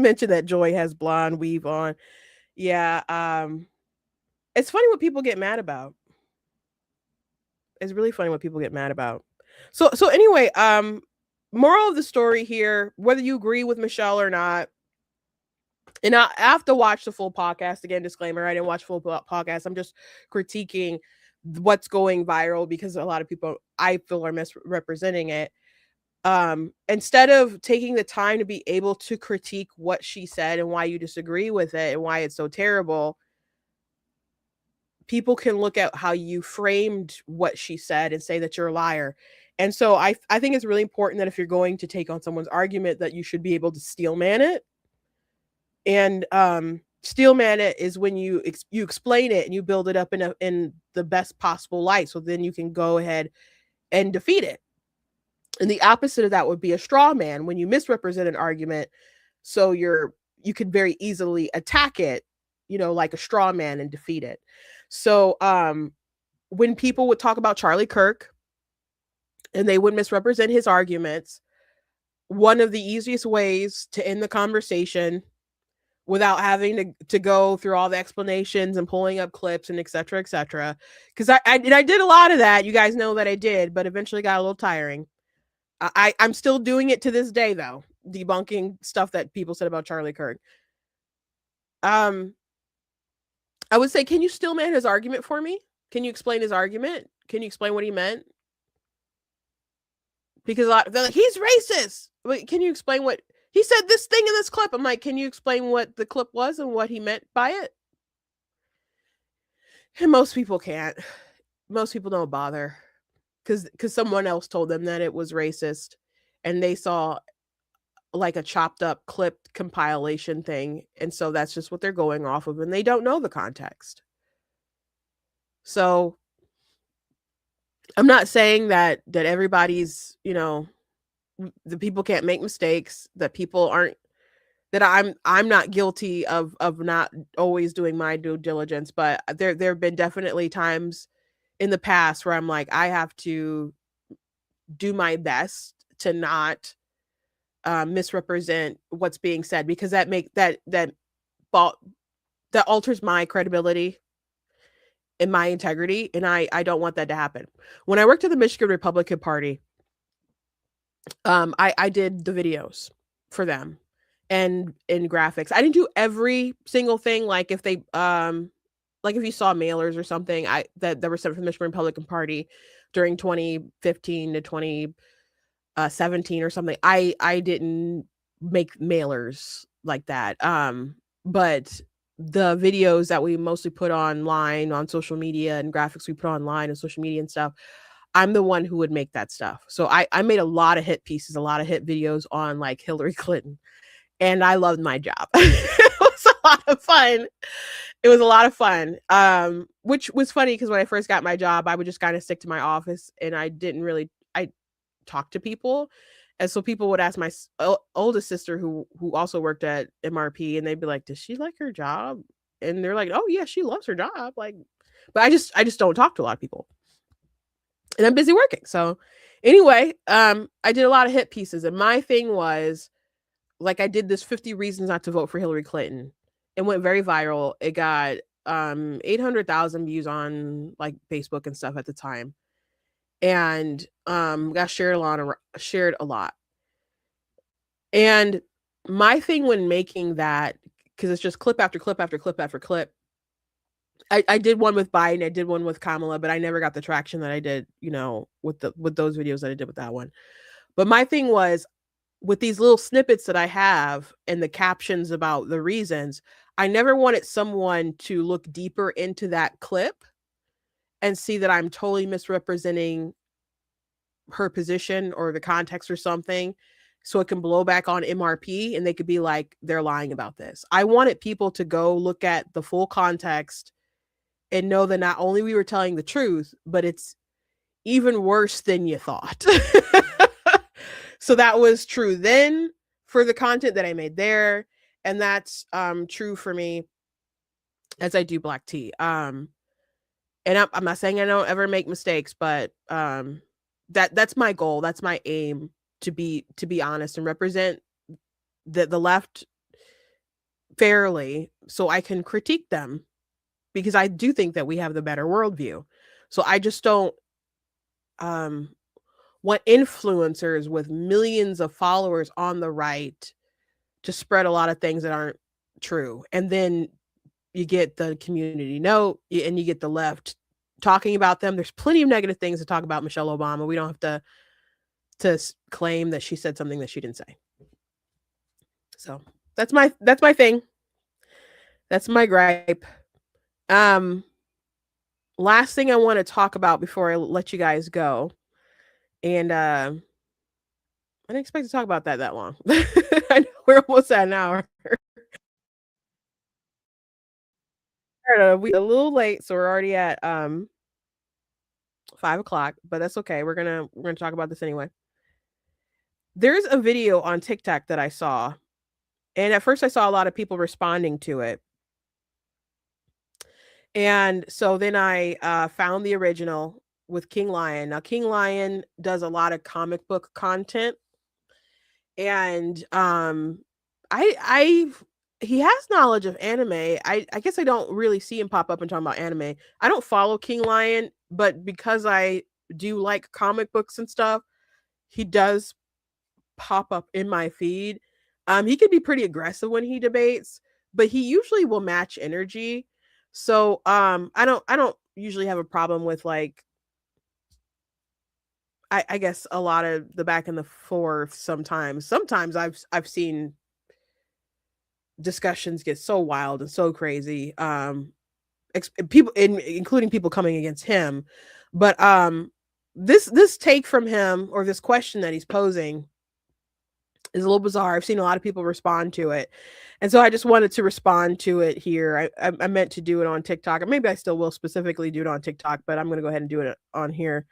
mentioned that Joy has blonde weave on. Yeah. It's funny what people get mad about. It's really funny what people get mad about. So anyway, moral of the story here, whether you agree with Michelle or not, and I have to watch the full podcast. Again, disclaimer, I didn't watch full podcast. I'm just critiquing what's going viral because a lot of people, I feel, are misrepresenting it. Instead of taking the time to be able to critique what she said and why you disagree with it and why it's so terrible, people can look at how you framed what she said and say that you're a liar. And so I think it's really important that if you're going to take on someone's argument, that you should be able to steelman it. And steelman it is when you explain it and you build it up in the best possible light, so then you can go ahead and defeat it. And the opposite of that would be a straw man, when you misrepresent an argument, so you could very easily attack it, you know, like a straw man, and defeat it. So when people would talk about Charlie Kirk and they would misrepresent his arguments, one of the easiest ways to end the conversation without having to go through all the explanations and pulling up clips and et cetera, because I did a lot of that. You guys know that I did, but eventually got a little tiring. I'm still doing it to this day, though, debunking stuff that people said about Charlie Kirk. I would say, can you steelman his argument for me? Can you explain his argument? Can you explain what he meant? Because they're like, he's racist. Wait, can you explain what he said? This thing in this clip. I'm like, can you explain what the clip was and what he meant by it? And most people can't. Most people don't bother because someone else told them that it was racist, and they saw like a chopped up clipped compilation thing, and so that's just what they're going off of, and they don't know the context. So I'm not saying that everybody's, you know, the people can't make mistakes, that people aren't, that I'm not guilty of not always doing my due diligence, but there have been definitely times in the past where I'm like, I have to do my best to not misrepresent what's being said, because that alters my credibility and my integrity, and I don't want that to happen. When I worked at the Michigan Republican Party, I did the videos for them and in graphics. I didn't do every single thing. Like if they like if you saw mailers or something that were sent from the Michigan Republican Party during 2015 to 2017 or something, I didn't make mailers like that. But the videos that we mostly put online on social media and graphics we put online and social media and stuff, I'm the one who would make that stuff. So I made a lot of hit pieces, a lot of hit videos on like Hillary Clinton, and I loved my job. It was a lot of fun. It was a lot of fun. Which was funny because when I first got my job, I would just kind of stick to my office and I didn't really talk to people. And so people would ask my oldest sister who also worked at MRP, and they'd be like, "Does she like her job?" And they're like, "Oh yeah, she loves her job." Like, but I just don't talk to a lot of people. And I'm busy working. So anyway, I did a lot of hit pieces, and my thing was like I did this 50 reasons not to vote for Hillary Clinton. It went very viral. It got 800,000 views on like Facebook and stuff at the time, and got shared a lot. And my thing when making that, because it's just clip after clip after clip after clip, I did one with Biden, I did one with Kamala, but I never got the traction that I did, with those videos that I did with that one. But my thing was, with these little snippets that I have and the captions about the reasons, I never wanted someone to look deeper into that clip and see that I'm totally misrepresenting her position or the context or something, so it can blow back on MRP and they could be like, they're lying about this. I wanted people to go look at the full context and know that not only we were telling the truth, but it's even worse than you thought. So that was true then for the content that I made there. And that's true for me as I do Black Tea. And I'm not saying I don't ever make mistakes, but that's my goal. That's my aim, to be honest and represent the left fairly so I can critique them, because I do think that we have the better worldview. So I just don't want influencers with millions of followers on the right to spread a lot of things that aren't true. And then you get the community note and you get the left talking about them. There's plenty of negative things to talk about Michelle Obama. We don't have to claim that she said something that she didn't say. So that's my thing. That's my gripe. Last thing I want to talk about before I let you guys go, and I didn't expect to talk about that long. I know we're almost at an hour. We a little late, so we're already at 5:00, but that's okay. We're gonna talk about this anyway. There's a video on TikTok that I saw, and at first I saw a lot of people responding to it. And so then I found the original with King Lion. Now, King Lion does a lot of comic book content, and he has knowledge of anime. I guess I don't really see him pop up and talk about anime. I don't follow King Lion, but because I do like comic books and stuff, he does pop up in my feed. He can be pretty aggressive when he debates, but he usually will match energy. So I don't usually have a problem with, like, I guess a lot of the back and the forth sometimes. Sometimes I've seen discussions get so wild and so crazy. People including people coming against him. But this take from him, or this question that he's posing, is a little bizarre. I've seen a lot of people respond to it. And so I just wanted to respond to it here. I meant to do it on TikTok, or maybe I still will specifically do it on TikTok, but I'm going to go ahead and do it on here.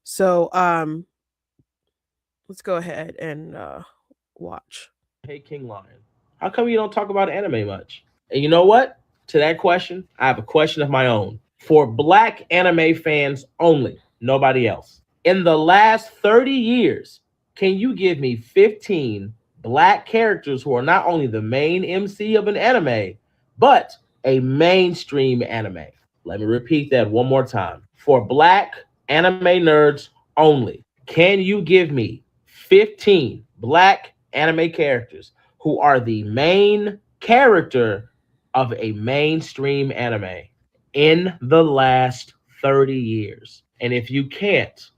So let's go ahead and watch. Hey, King Lion, how come you don't talk about anime much? And you know what? To that question, I have a question of my own. For Black anime fans only, nobody else. In the last 30 years, can you give me 15 Black characters who are not only the main MC of an anime, but a mainstream anime? Let me repeat that one more time. For Black anime nerds only, can you give me 15 Black anime characters who are the main character of a mainstream anime in the last 30 years? And if you can't,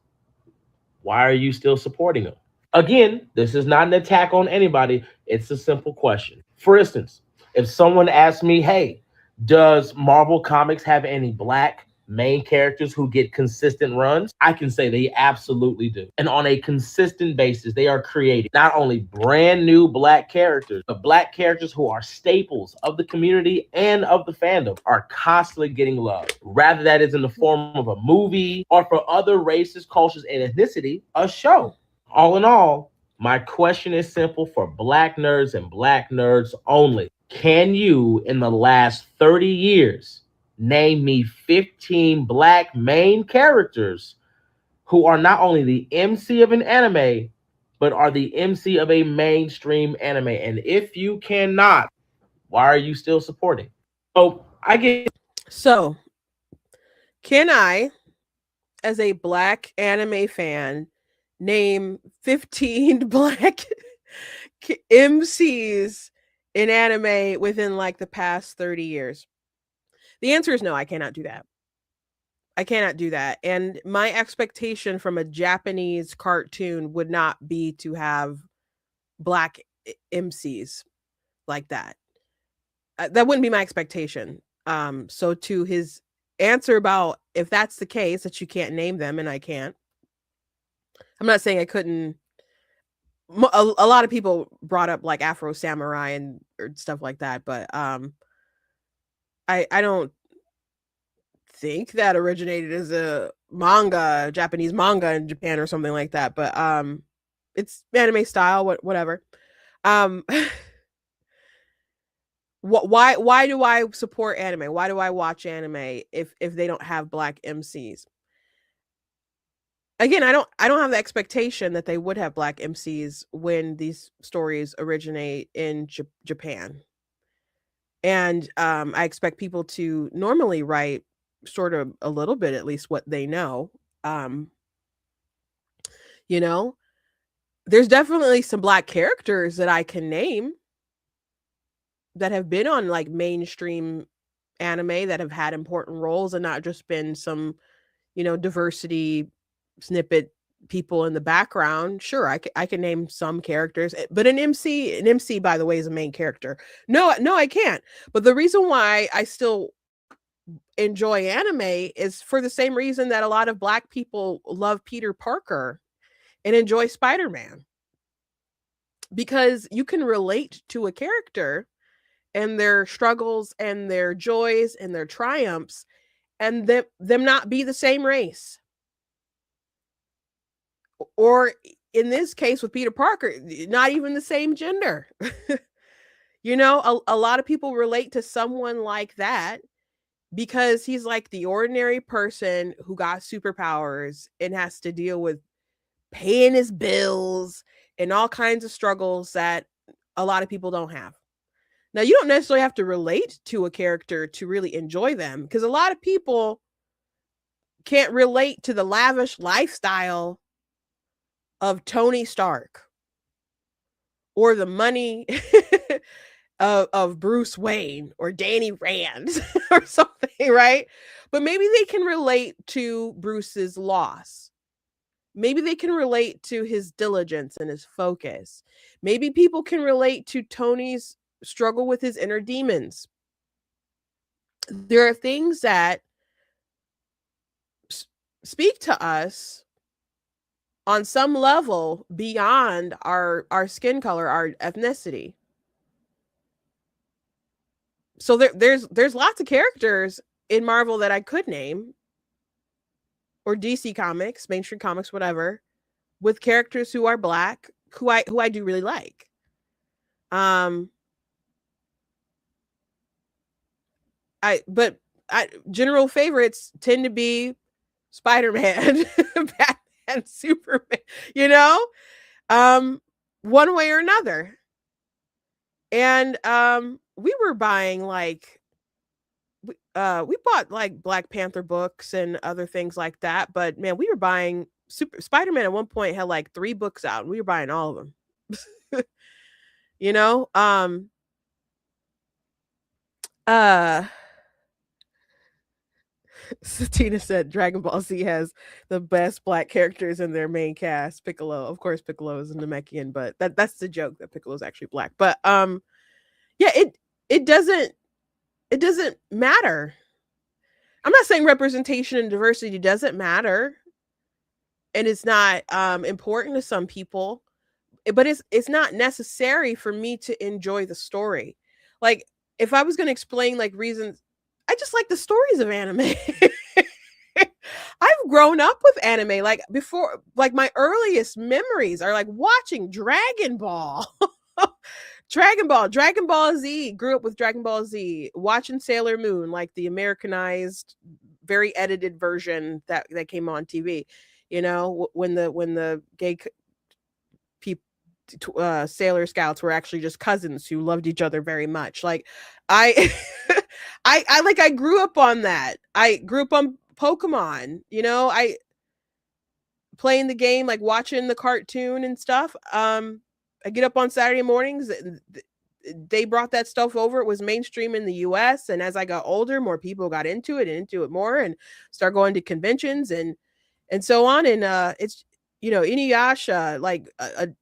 why are you still supporting them? Again, this is not an attack on anybody. It's a simple question. For instance, if someone asked me, hey, Does Marvel Comics have any black main characters who get consistent runs? I can say they absolutely do. And on a consistent basis, they are creating not only brand new black characters, but black characters who are staples of the community and of the fandom are constantly getting love. Rather that is in the form of a movie or for other races, cultures, and ethnicity, a show. All in all, my question is simple for black nerds and black nerds only. Can you, in the last 30 years, name me 15 black main characters who are not only the MC of an anime, but are the MC of a mainstream anime? And if you cannot, why are you still supporting? So can I, as a black anime fan, name 15 black MCs in anime within like the past 30 years? The answer is no, I cannot do that. I cannot do that. And my expectation from a Japanese cartoon would not be to have black MCs like that. That wouldn't be my expectation. So to his answer about if that's the case, that you can't name them, and I can't. I'm not saying I couldn't. A lot of people brought up like Afro Samurai and or stuff like that, but I don't think that originated as a manga, Japanese manga in Japan or something like that. But it's anime style, whatever. Why do I support anime? Why do I watch anime if they don't have black MCs? Again, I don't have the expectation that they would have black MCs when these stories originate in Japan. And I expect people to normally write sort of a little bit, at least what they know. You know, there's definitely some black characters that I can name that have been on like mainstream anime that have had important roles and not just been some, diversity snippet people in the background. Sure, I can name some characters, but an MC, by the way, is a main character. No, I can't. But the reason why I still enjoy anime is for the same reason that a lot of black people love Peter Parker and enjoy Spider-Man, because you can relate to a character and their struggles and their joys and their triumphs, and them not be the same race. Or in this case with Peter Parker, not even the same gender. A lot of people relate to someone like that because he's like the ordinary person who got superpowers and has to deal with paying his bills and all kinds of struggles that a lot of people don't have. Now, you don't necessarily have to relate to a character to really enjoy them, because a lot of people can't relate to the lavish lifestyle of Tony Stark or the money of Bruce Wayne or Danny Rand or something, right? But maybe they can relate to Bruce's loss. Maybe they can relate to his diligence and his focus. Maybe people can relate to Tony's struggle with his inner demons. There are things that speak to us on some level beyond our skin color, our ethnicity. So there's lots of characters in Marvel that I could name, or DC Comics, mainstream comics, whatever, with characters who are black, who I do really like. General favorites tend to be Spider-Man, Batman, Superman, one way or another. And we were buying like we bought like Black Panther books and other things like that, but man, we were buying Spider-Man at one point had like 3 books out and we were buying all of them. Satina said Dragon Ball Z has the best black characters in their main cast. Piccolo, of course, Piccolo is a Namekian, but that's the joke that Piccolo is actually black. But yeah, it doesn't it doesn't matter. I'm not saying representation and diversity doesn't matter, and it's not important to some people, but it's not necessary for me to enjoy the story. Like, if I was going to explain like reasons, I just like the stories of anime. I've grown up with anime. Like, before, like, my earliest memories are like watching Dragon Ball. Dragon Ball Z. Grew up with Dragon Ball Z, watching Sailor Moon, like the Americanized, very edited version that came on TV. You know, when the gay people, Sailor Scouts were actually just cousins who loved each other very much. Like, I I grew up on that. I grew up on Pokemon, you know, I playing the game, like watching the cartoon and stuff. I get up on Saturday mornings. They brought that stuff over. It was mainstream in the US. And as I got older, more people got into it more, and start going to conventions and so on. And it's, you know, Inuyasha, like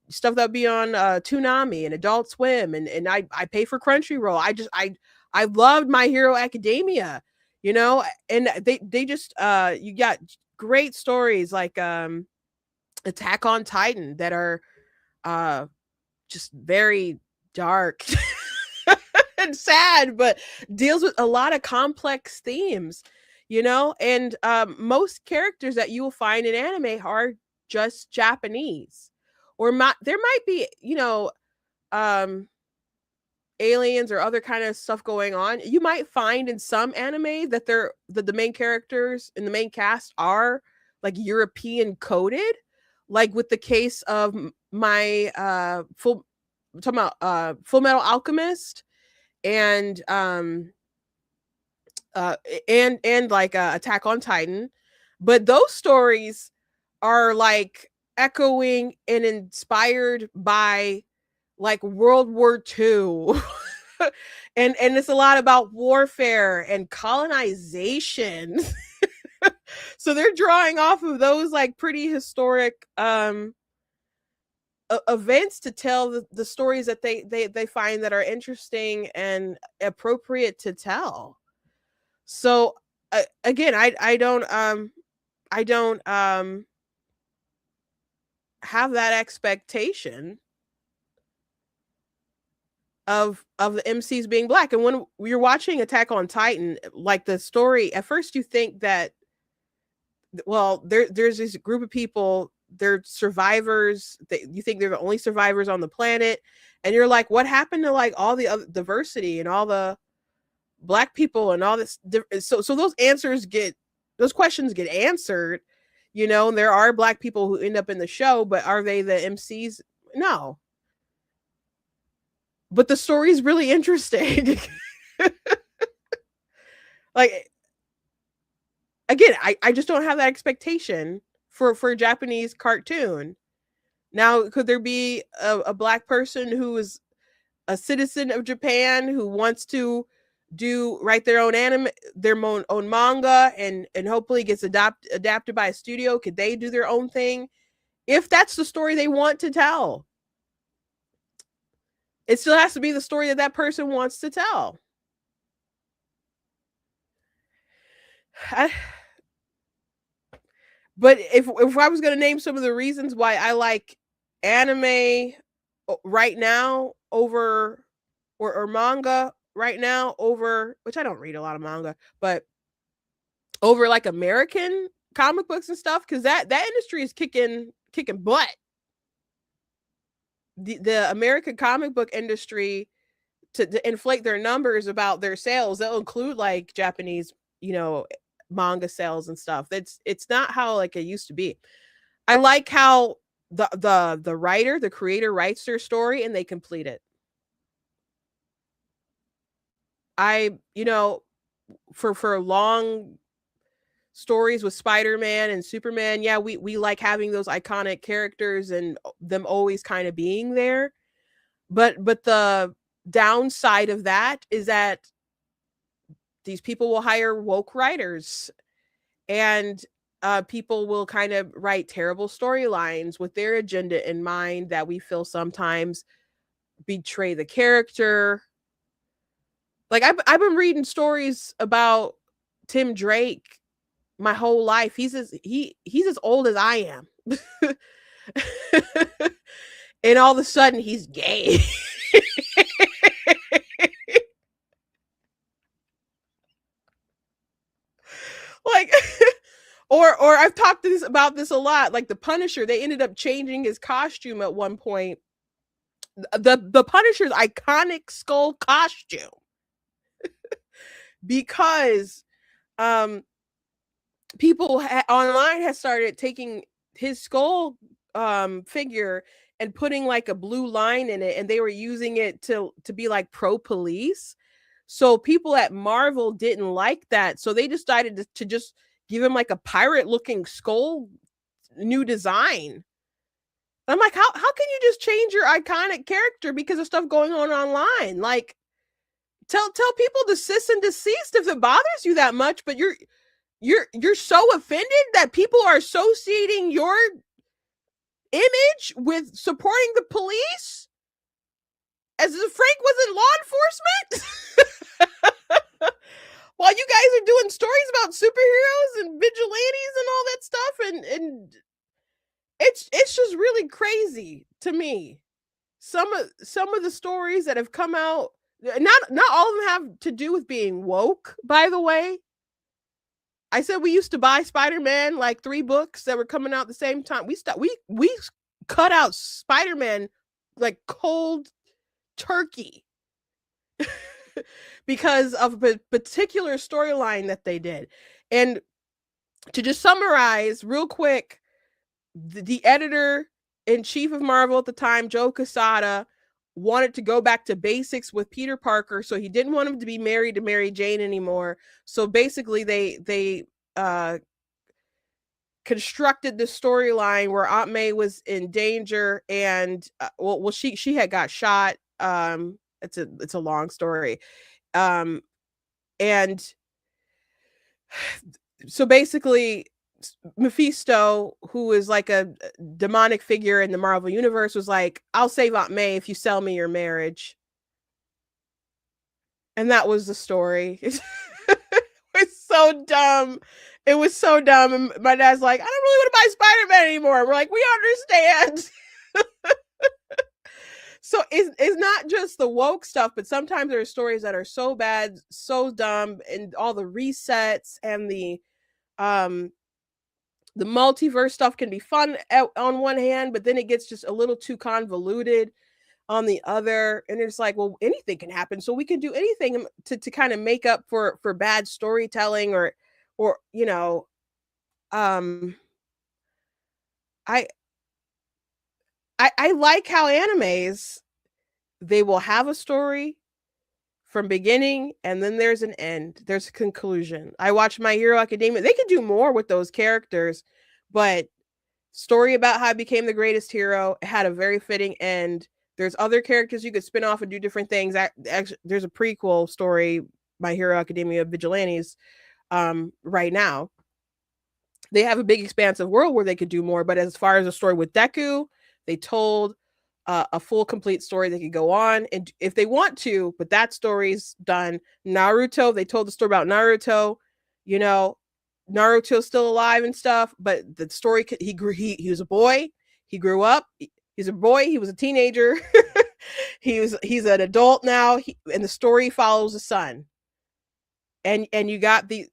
stuff that would be on Toonami and Adult Swim, and I pay for Crunchyroll. I loved My Hero Academia, you know, and they just you got great stories like Attack on Titan that are just very dark and sad, but deals with a lot of complex themes, you know. And most characters that you will find in anime are just Japanese, or there might be, you know, aliens or other kind of stuff going on. You might find in some anime that the main characters in the main cast are like European coded, like with the case of my Full Metal Alchemist and like Attack on Titan. But those stories are like echoing and inspired by like World War II. and it's a lot about warfare and colonization. So they're drawing off of those like pretty historic events to tell the stories that they find that are interesting and appropriate to tell. So again, I don't have that expectation of the MCs being black. And when you're watching Attack on Titan, like the story, at first you think that, well, there's this group of people, they're survivors, you think they're the only survivors on the planet, and you're like, what happened to like all the other diversity and all the black people and all this? So those questions get answered, you know. And there are black people who end up in the show, but are they the MCs? No. But the story's really interesting. Like, again, I just don't have that expectation for a Japanese cartoon. Now, could there be a black person who is a citizen of Japan who wants to write their own anime, their own manga, and hopefully gets adapted by a studio? Could they do their own thing if that's the story they want to tell? It still has to be the story that person wants to tell. But if I was going to name some of the reasons why I like anime right now over or manga right now over, which I don't read a lot of manga, but over like American comic books and stuff, because that industry is kicking butt. The American comic book industry, to inflate their numbers about their sales, they'll include like Japanese, you know, manga sales and stuff. It's not how like it used to be. I like how the creator writes their story and they complete it. You know, for long stories with Spider-Man and Superman, yeah, we like having those iconic characters and them always kind of being there. But the downside of that is that these people will hire woke writers, and people will kind of write terrible storylines with their agenda in mind that we feel sometimes betray the character Like I've been reading stories about Tim Drake my whole life. He's as old as I am. And all of a sudden he's gay. Like or I've talked about this a lot. Like the Punisher, they ended up changing his costume at one point. The Punisher's iconic skull costume. Because people online has started taking his skull figure and putting like a blue line in it, and they were using it to be like pro police. So people at Marvel didn't like that, so they decided to just give him like a pirate looking skull new design. I'm like, how can you just change your iconic character because of stuff going on online? Like, tell people to cease and desist if it bothers you that much, but you're so offended that people are associating your image with supporting the police as if Frank was in law enforcement. While you guys are doing stories about superheroes and vigilantes and all that stuff, and it's just really crazy to me. Some of the stories that have come out, not all of them have to do with being woke, by the way. I said we used to buy Spider-Man, like 3 books that were coming out at the same time. We cut out Spider-Man like cold turkey because of a particular storyline that they did. And to just summarize real quick, the editor-in-chief of Marvel at the time, Joe Quesada, wanted to go back to basics with Peter Parker, so he didn't want him to be married to Mary Jane anymore. So basically they constructed this storyline where Aunt May was in danger, and well she had got shot. It's a long story. And so basically Mephisto, who is like a demonic figure in the Marvel universe, was like, I'll save Aunt May if you sell me your marriage. And that was the story. It was so dumb. It was so dumb. And my dad's like, I don't really want to buy Spider-Man anymore. We're like, we understand. So it's not just the woke stuff, but sometimes there are stories that are so bad, so dumb, and all the resets and the multiverse stuff can be fun on one hand, but then it gets just a little too convoluted on the other. And it's like, well, anything can happen, so we can do anything to kind of make up for bad storytelling or you know, I like how animes, they will have a story from beginning and then there's an end. There's a conclusion. I watched My Hero Academia. They could do more with those characters, but story about how I became the greatest hero, it had a very fitting end. There's other characters you could spin off and do different things. Actually, there's a prequel story, My Hero Academia Vigilantes, right now. They have a big expansive world where they could do more, but as far as a story with Deku, they told a full complete story they could go on and if they want to, but that story's done. Naruto, they told the story about Naruto, you know, Naruto's still alive and stuff, but the story, he was a boy, he grew up, he's a boy, he was a teenager, he's an adult now, and the story follows the son. And you got the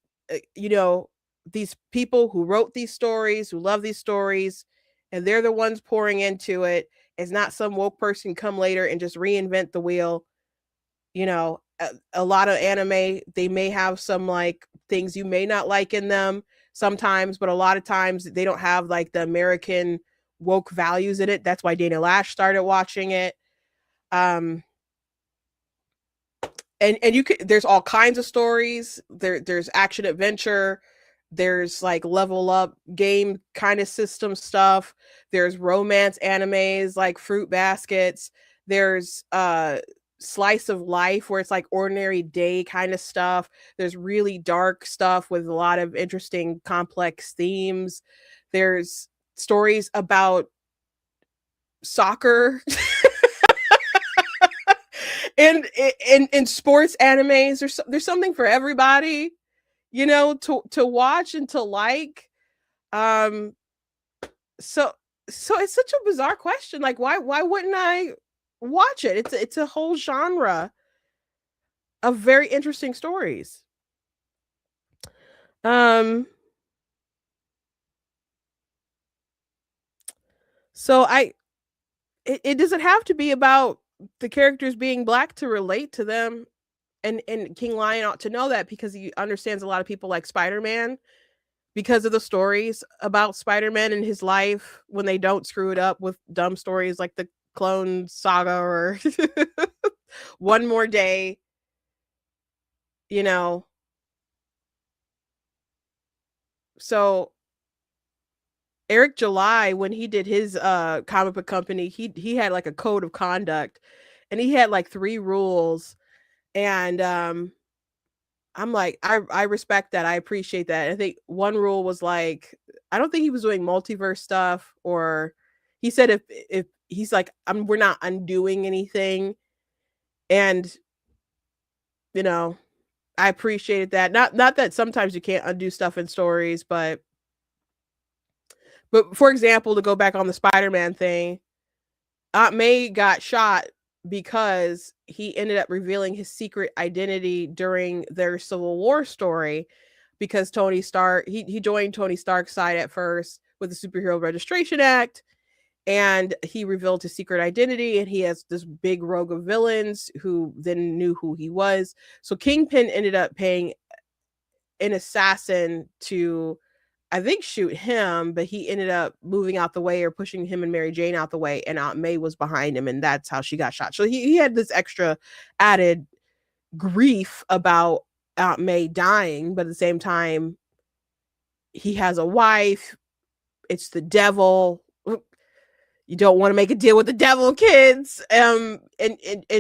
you know, these people who wrote these stories, who love these stories, and they're the ones pouring into it. It's not some woke person come later and just reinvent the wheel. You know, a lot of anime, they may have some like things you may not like in them sometimes, but a lot of times they don't have like the American woke values in it. That's why Dana Lash started watching it. And you could, there's all kinds of stories. There's action adventure. There's like level up game kind of system stuff. There's romance animes like Fruit Baskets. There's slice of life where it's like ordinary day kind of stuff. There's really dark stuff with a lot of interesting complex themes. There's stories about soccer And in sports animes, there's something for everybody, you know, to watch and to like. So it's such a bizarre question. Like, why wouldn't I watch it? It's a whole genre of very interesting stories. So it doesn't have to be about the characters being black to relate to them. And King Lion ought to know that, because he understands a lot of people like Spider-Man because of the stories about Spider-Man and his life when they don't screw it up with dumb stories like the Clone Saga or One More Day, you know. So Eric July, when he did his comic book company, he had like a code of conduct, and he had like 3 rules. And I'm like, I respect that. I appreciate that. I think one rule was like, I don't think he was doing multiverse stuff, or he said if he's like, we're not undoing anything. And you know, I appreciated that. Not that sometimes you can't undo stuff in stories, but for example, to go back on the Spider-Man thing, Aunt May got shot because he ended up revealing his secret identity during their Civil War story, because Tony Stark, he joined Tony Stark's side at first with the Superhero Registration Act, and he revealed his secret identity, and he has this big rogue of villains who then knew who he was. So Kingpin ended up paying an assassin to, I think, shoot him, but he ended up moving out the way, or pushing him and Mary Jane out the way, and Aunt May was behind him, and that's how she got shot. So he had this extra added grief about Aunt May dying, but at the same time, he has a wife. It's the devil. You don't want to make a deal with the devil, kids. And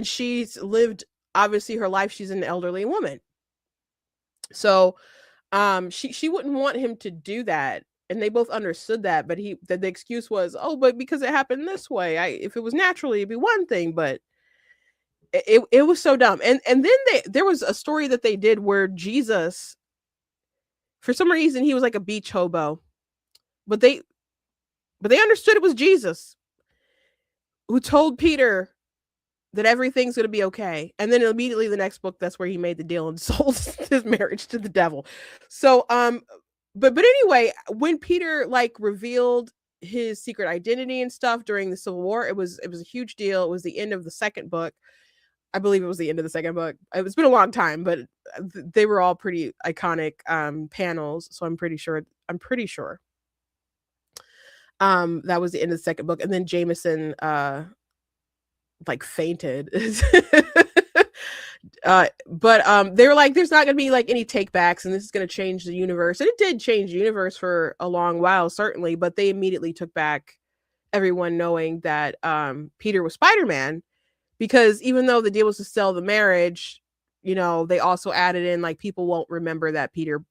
she's lived, obviously, her life. She's an elderly woman. So she wouldn't want him to do that, and they both understood that, but the excuse was, oh, but because it happened this way, if it was naturally, it'd be one thing. But it was so dumb. And then there was a story that they did where Jesus, for some reason, he was like a beach hobo, but they understood it was Jesus who told Peter that everything's going to be okay. And then immediately the next book, that's where he made the deal and sold his marriage to the devil. So, but anyway, when Peter like revealed his secret identity and stuff during the Civil War, it was a huge deal. It was the end of the second book. I believe it was the end of the second book. It's been a long time, but they were all pretty iconic panels. So I'm pretty sure that was the end of the second book. And then Jameson like fainted. But they were like, there's not gonna be like any takebacks, and this is gonna change the universe. And it did change the universe for a long while, certainly, but they immediately took back everyone knowing that Peter was Spider-Man, because even though the deal was to sell the marriage, you know, they also added in like, people won't remember that Peter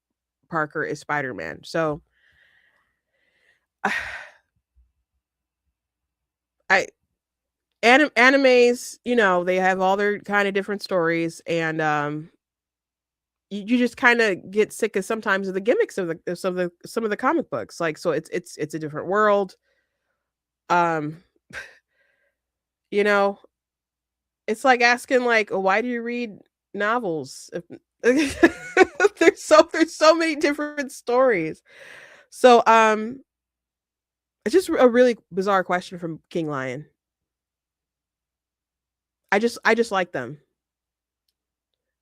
Parker is Spider-Man. So animes, you know, they have all their kind of different stories, and you just kind of get sick of sometimes of the gimmicks of some of the comic books. Like, so it's a different world. You know, it's like asking like, why do you read novels? There's so many different stories. So it's just a really bizarre question from King Lion. I just like them.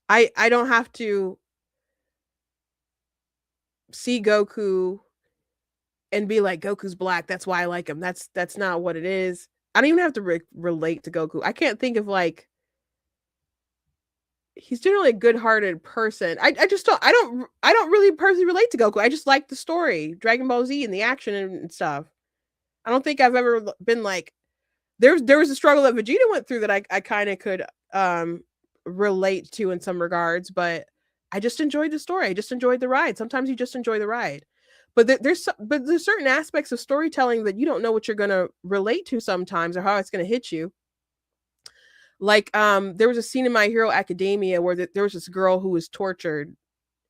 I don't have to see Goku and be like, Goku's black, that's why I like him. That's not what it is. I don't even have to relate to Goku. I can't think of like, he's generally a good-hearted person. I don't really personally relate to Goku. I just like the story, Dragon Ball Z, and the action and stuff. I don't think I've ever been like, there was a struggle that Vegeta went through that I kind of could relate to in some regards, but I just enjoyed the story. I just enjoyed the ride. Sometimes you just enjoy the ride. But there's certain aspects of storytelling that you don't know what you're going to relate to sometimes, or how it's going to hit you. Like there was a scene in My Hero Academia where there was this girl who was tortured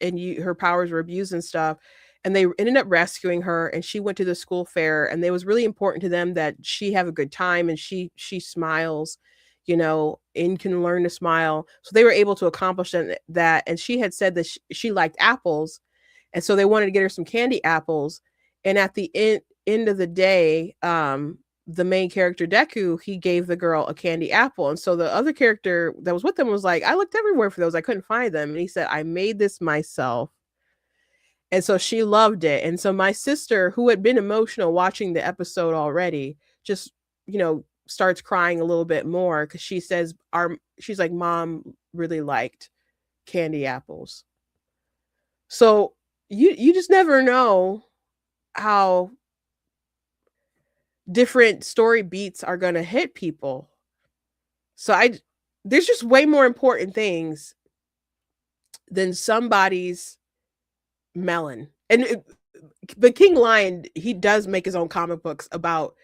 and her powers were abused and stuff, and they ended up rescuing her, and she went to the school fair, and it was really important to them that she have a good time and she smiles, you know, and can learn to smile. So they were able to accomplish that. And she had said that she liked apples, and so they wanted to get her some candy apples. And at the end of the day, the main character Deku, he gave the girl a candy apple. And so the other character that was with them was like, I looked everywhere for those, I couldn't find them. And he said, I made this myself. And so she loved it. And so my sister, who had been emotional watching the episode already, just, you know, starts crying a little bit more because she says she's like, Mom really liked candy apples. So you just never know how different story beats are going to hit people. So there's just way more important things than somebody's melon. But King Lion, he does make his own comic books about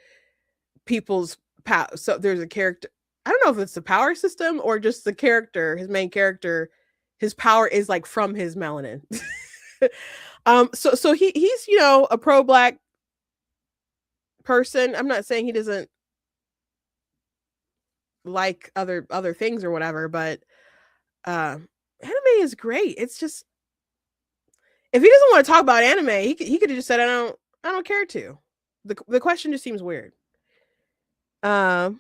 people's power. So there's a character, I don't know if it's the power system or just the character, his main character, his power is like from his melanin. So he's, you know, a pro-black person. I'm not saying he doesn't like other things or whatever, but anime is great. It's just, if he doesn't want to talk about anime, he could have just said, I don't care to. The question just seems weird. Said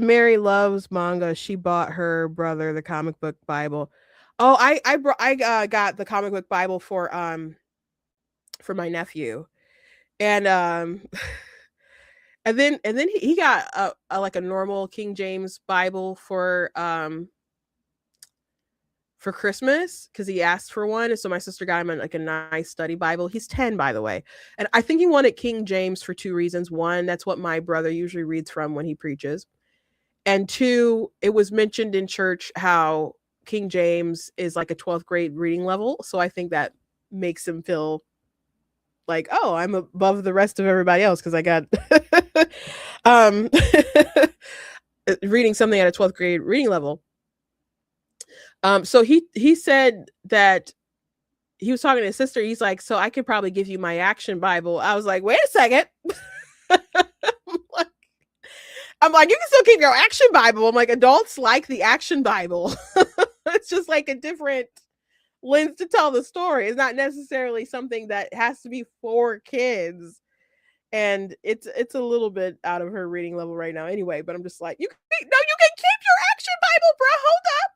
Mary loves manga. She bought her brother the comic book Bible. Oh, I got the comic book Bible for my nephew, and and then he got a like a normal King James Bible for Christmas because he asked for one, and so my sister got him like a nice study Bible. He's 10, by the way, and I think he wanted King James for two reasons. One, that's what my brother usually reads from when he preaches, and two, it was mentioned in church how King James is like a 12th grade reading level, so I think that makes him feel like, oh, I'm above the rest of everybody else because I got reading something at a 12th grade reading level. So he said that he was talking to his sister. He's like, so I could probably give you my Action Bible. I was like, wait a second. I'm like, you can still keep your Action Bible. I'm like, adults like the Action Bible. It's just like a different lens to tell the story. It's not necessarily something that has to be for kids. And it's a little bit out of her reading level right now anyway, but I'm just like, you can keep your Action Bible, bro. Hold up.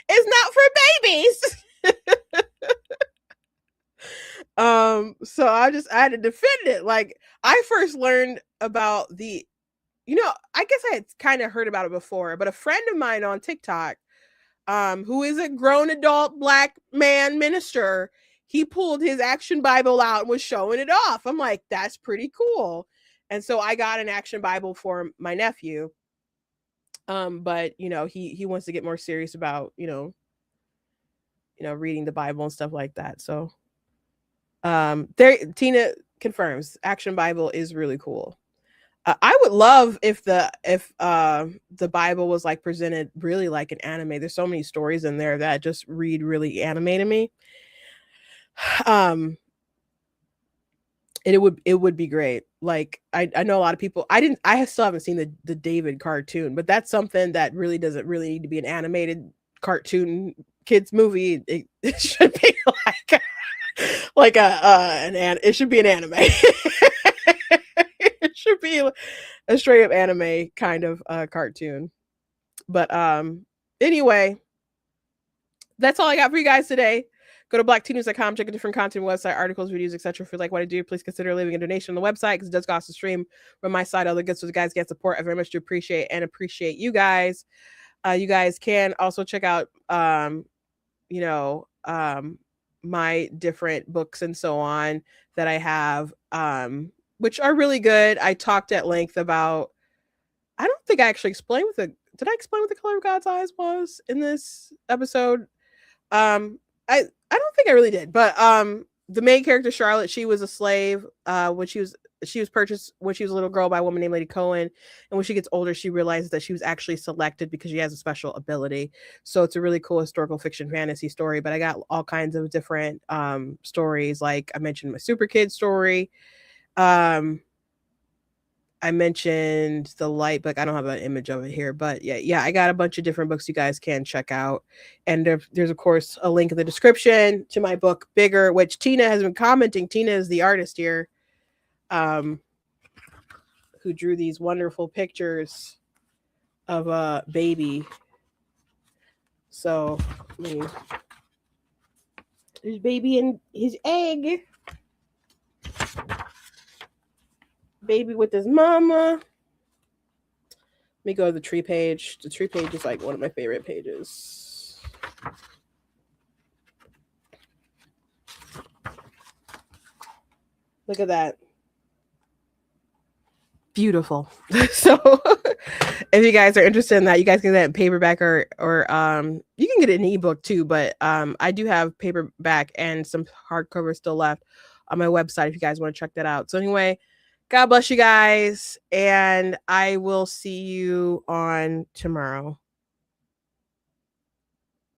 It's not for babies. So I had to defend it. Like, I first learned about I guess I had kind of heard about it before, but a friend of mine on TikTok, who is a grown adult Black man minister, he pulled his Action Bible out and was showing it off. I'm like, that's pretty cool. And so I got an Action Bible for my nephew. But he wants to get more serious about, reading the Bible and stuff like that. So Tina confirms Action Bible is really cool. I would love if the Bible was like presented really like an anime. There's so many stories in there that just read really anime to me. And it would be great. Like I know a lot of people. I still haven't seen the David cartoon, but that's something that really doesn't really need to be an animated cartoon kids movie. It should be like it should be an anime. It should be a straight up anime kind of cartoon. But anyway, that's all I got for you guys today. Go to blacktnews.com, check a different content website, articles, videos, etc. If you like what I do, please consider leaving a donation on the website because it does cost a stream from my side. Other good so guys get support. I very much do appreciate you guys. You guys can also check out my different books and so on that I have, which are really good. I talked at length about, I don't think I actually explained did I explain what The Color of God's Eyes was in this episode? I don't think I really did, but the main character, Charlotte, she was a slave when she she was purchased when she was a little girl by a woman named Lady Cohen, and when she gets older, she realizes that she was actually selected because she has a special ability. So it's a really cool historical fiction fantasy story. But I got all kinds of different stories, like I mentioned my Super Kid story. I mentioned the light book. I don't have an image of it here, but yeah, I got a bunch of different books you guys can check out. And there's of course a link in the description to my book Bigger, which Tina has been commenting. Tina is the artist here, who drew these wonderful pictures of a baby. So there's baby and his egg. Baby with his mama. Let me go to the tree page. The tree page is like one of my favorite pages. Look at that. Beautiful. So if you guys are interested in that, you guys can get that in paperback or you can get it in ebook too, but I do have paperback and some hardcover still left on my website if you guys want to check that out. So anyway, God bless you guys, and I will see you on tomorrow.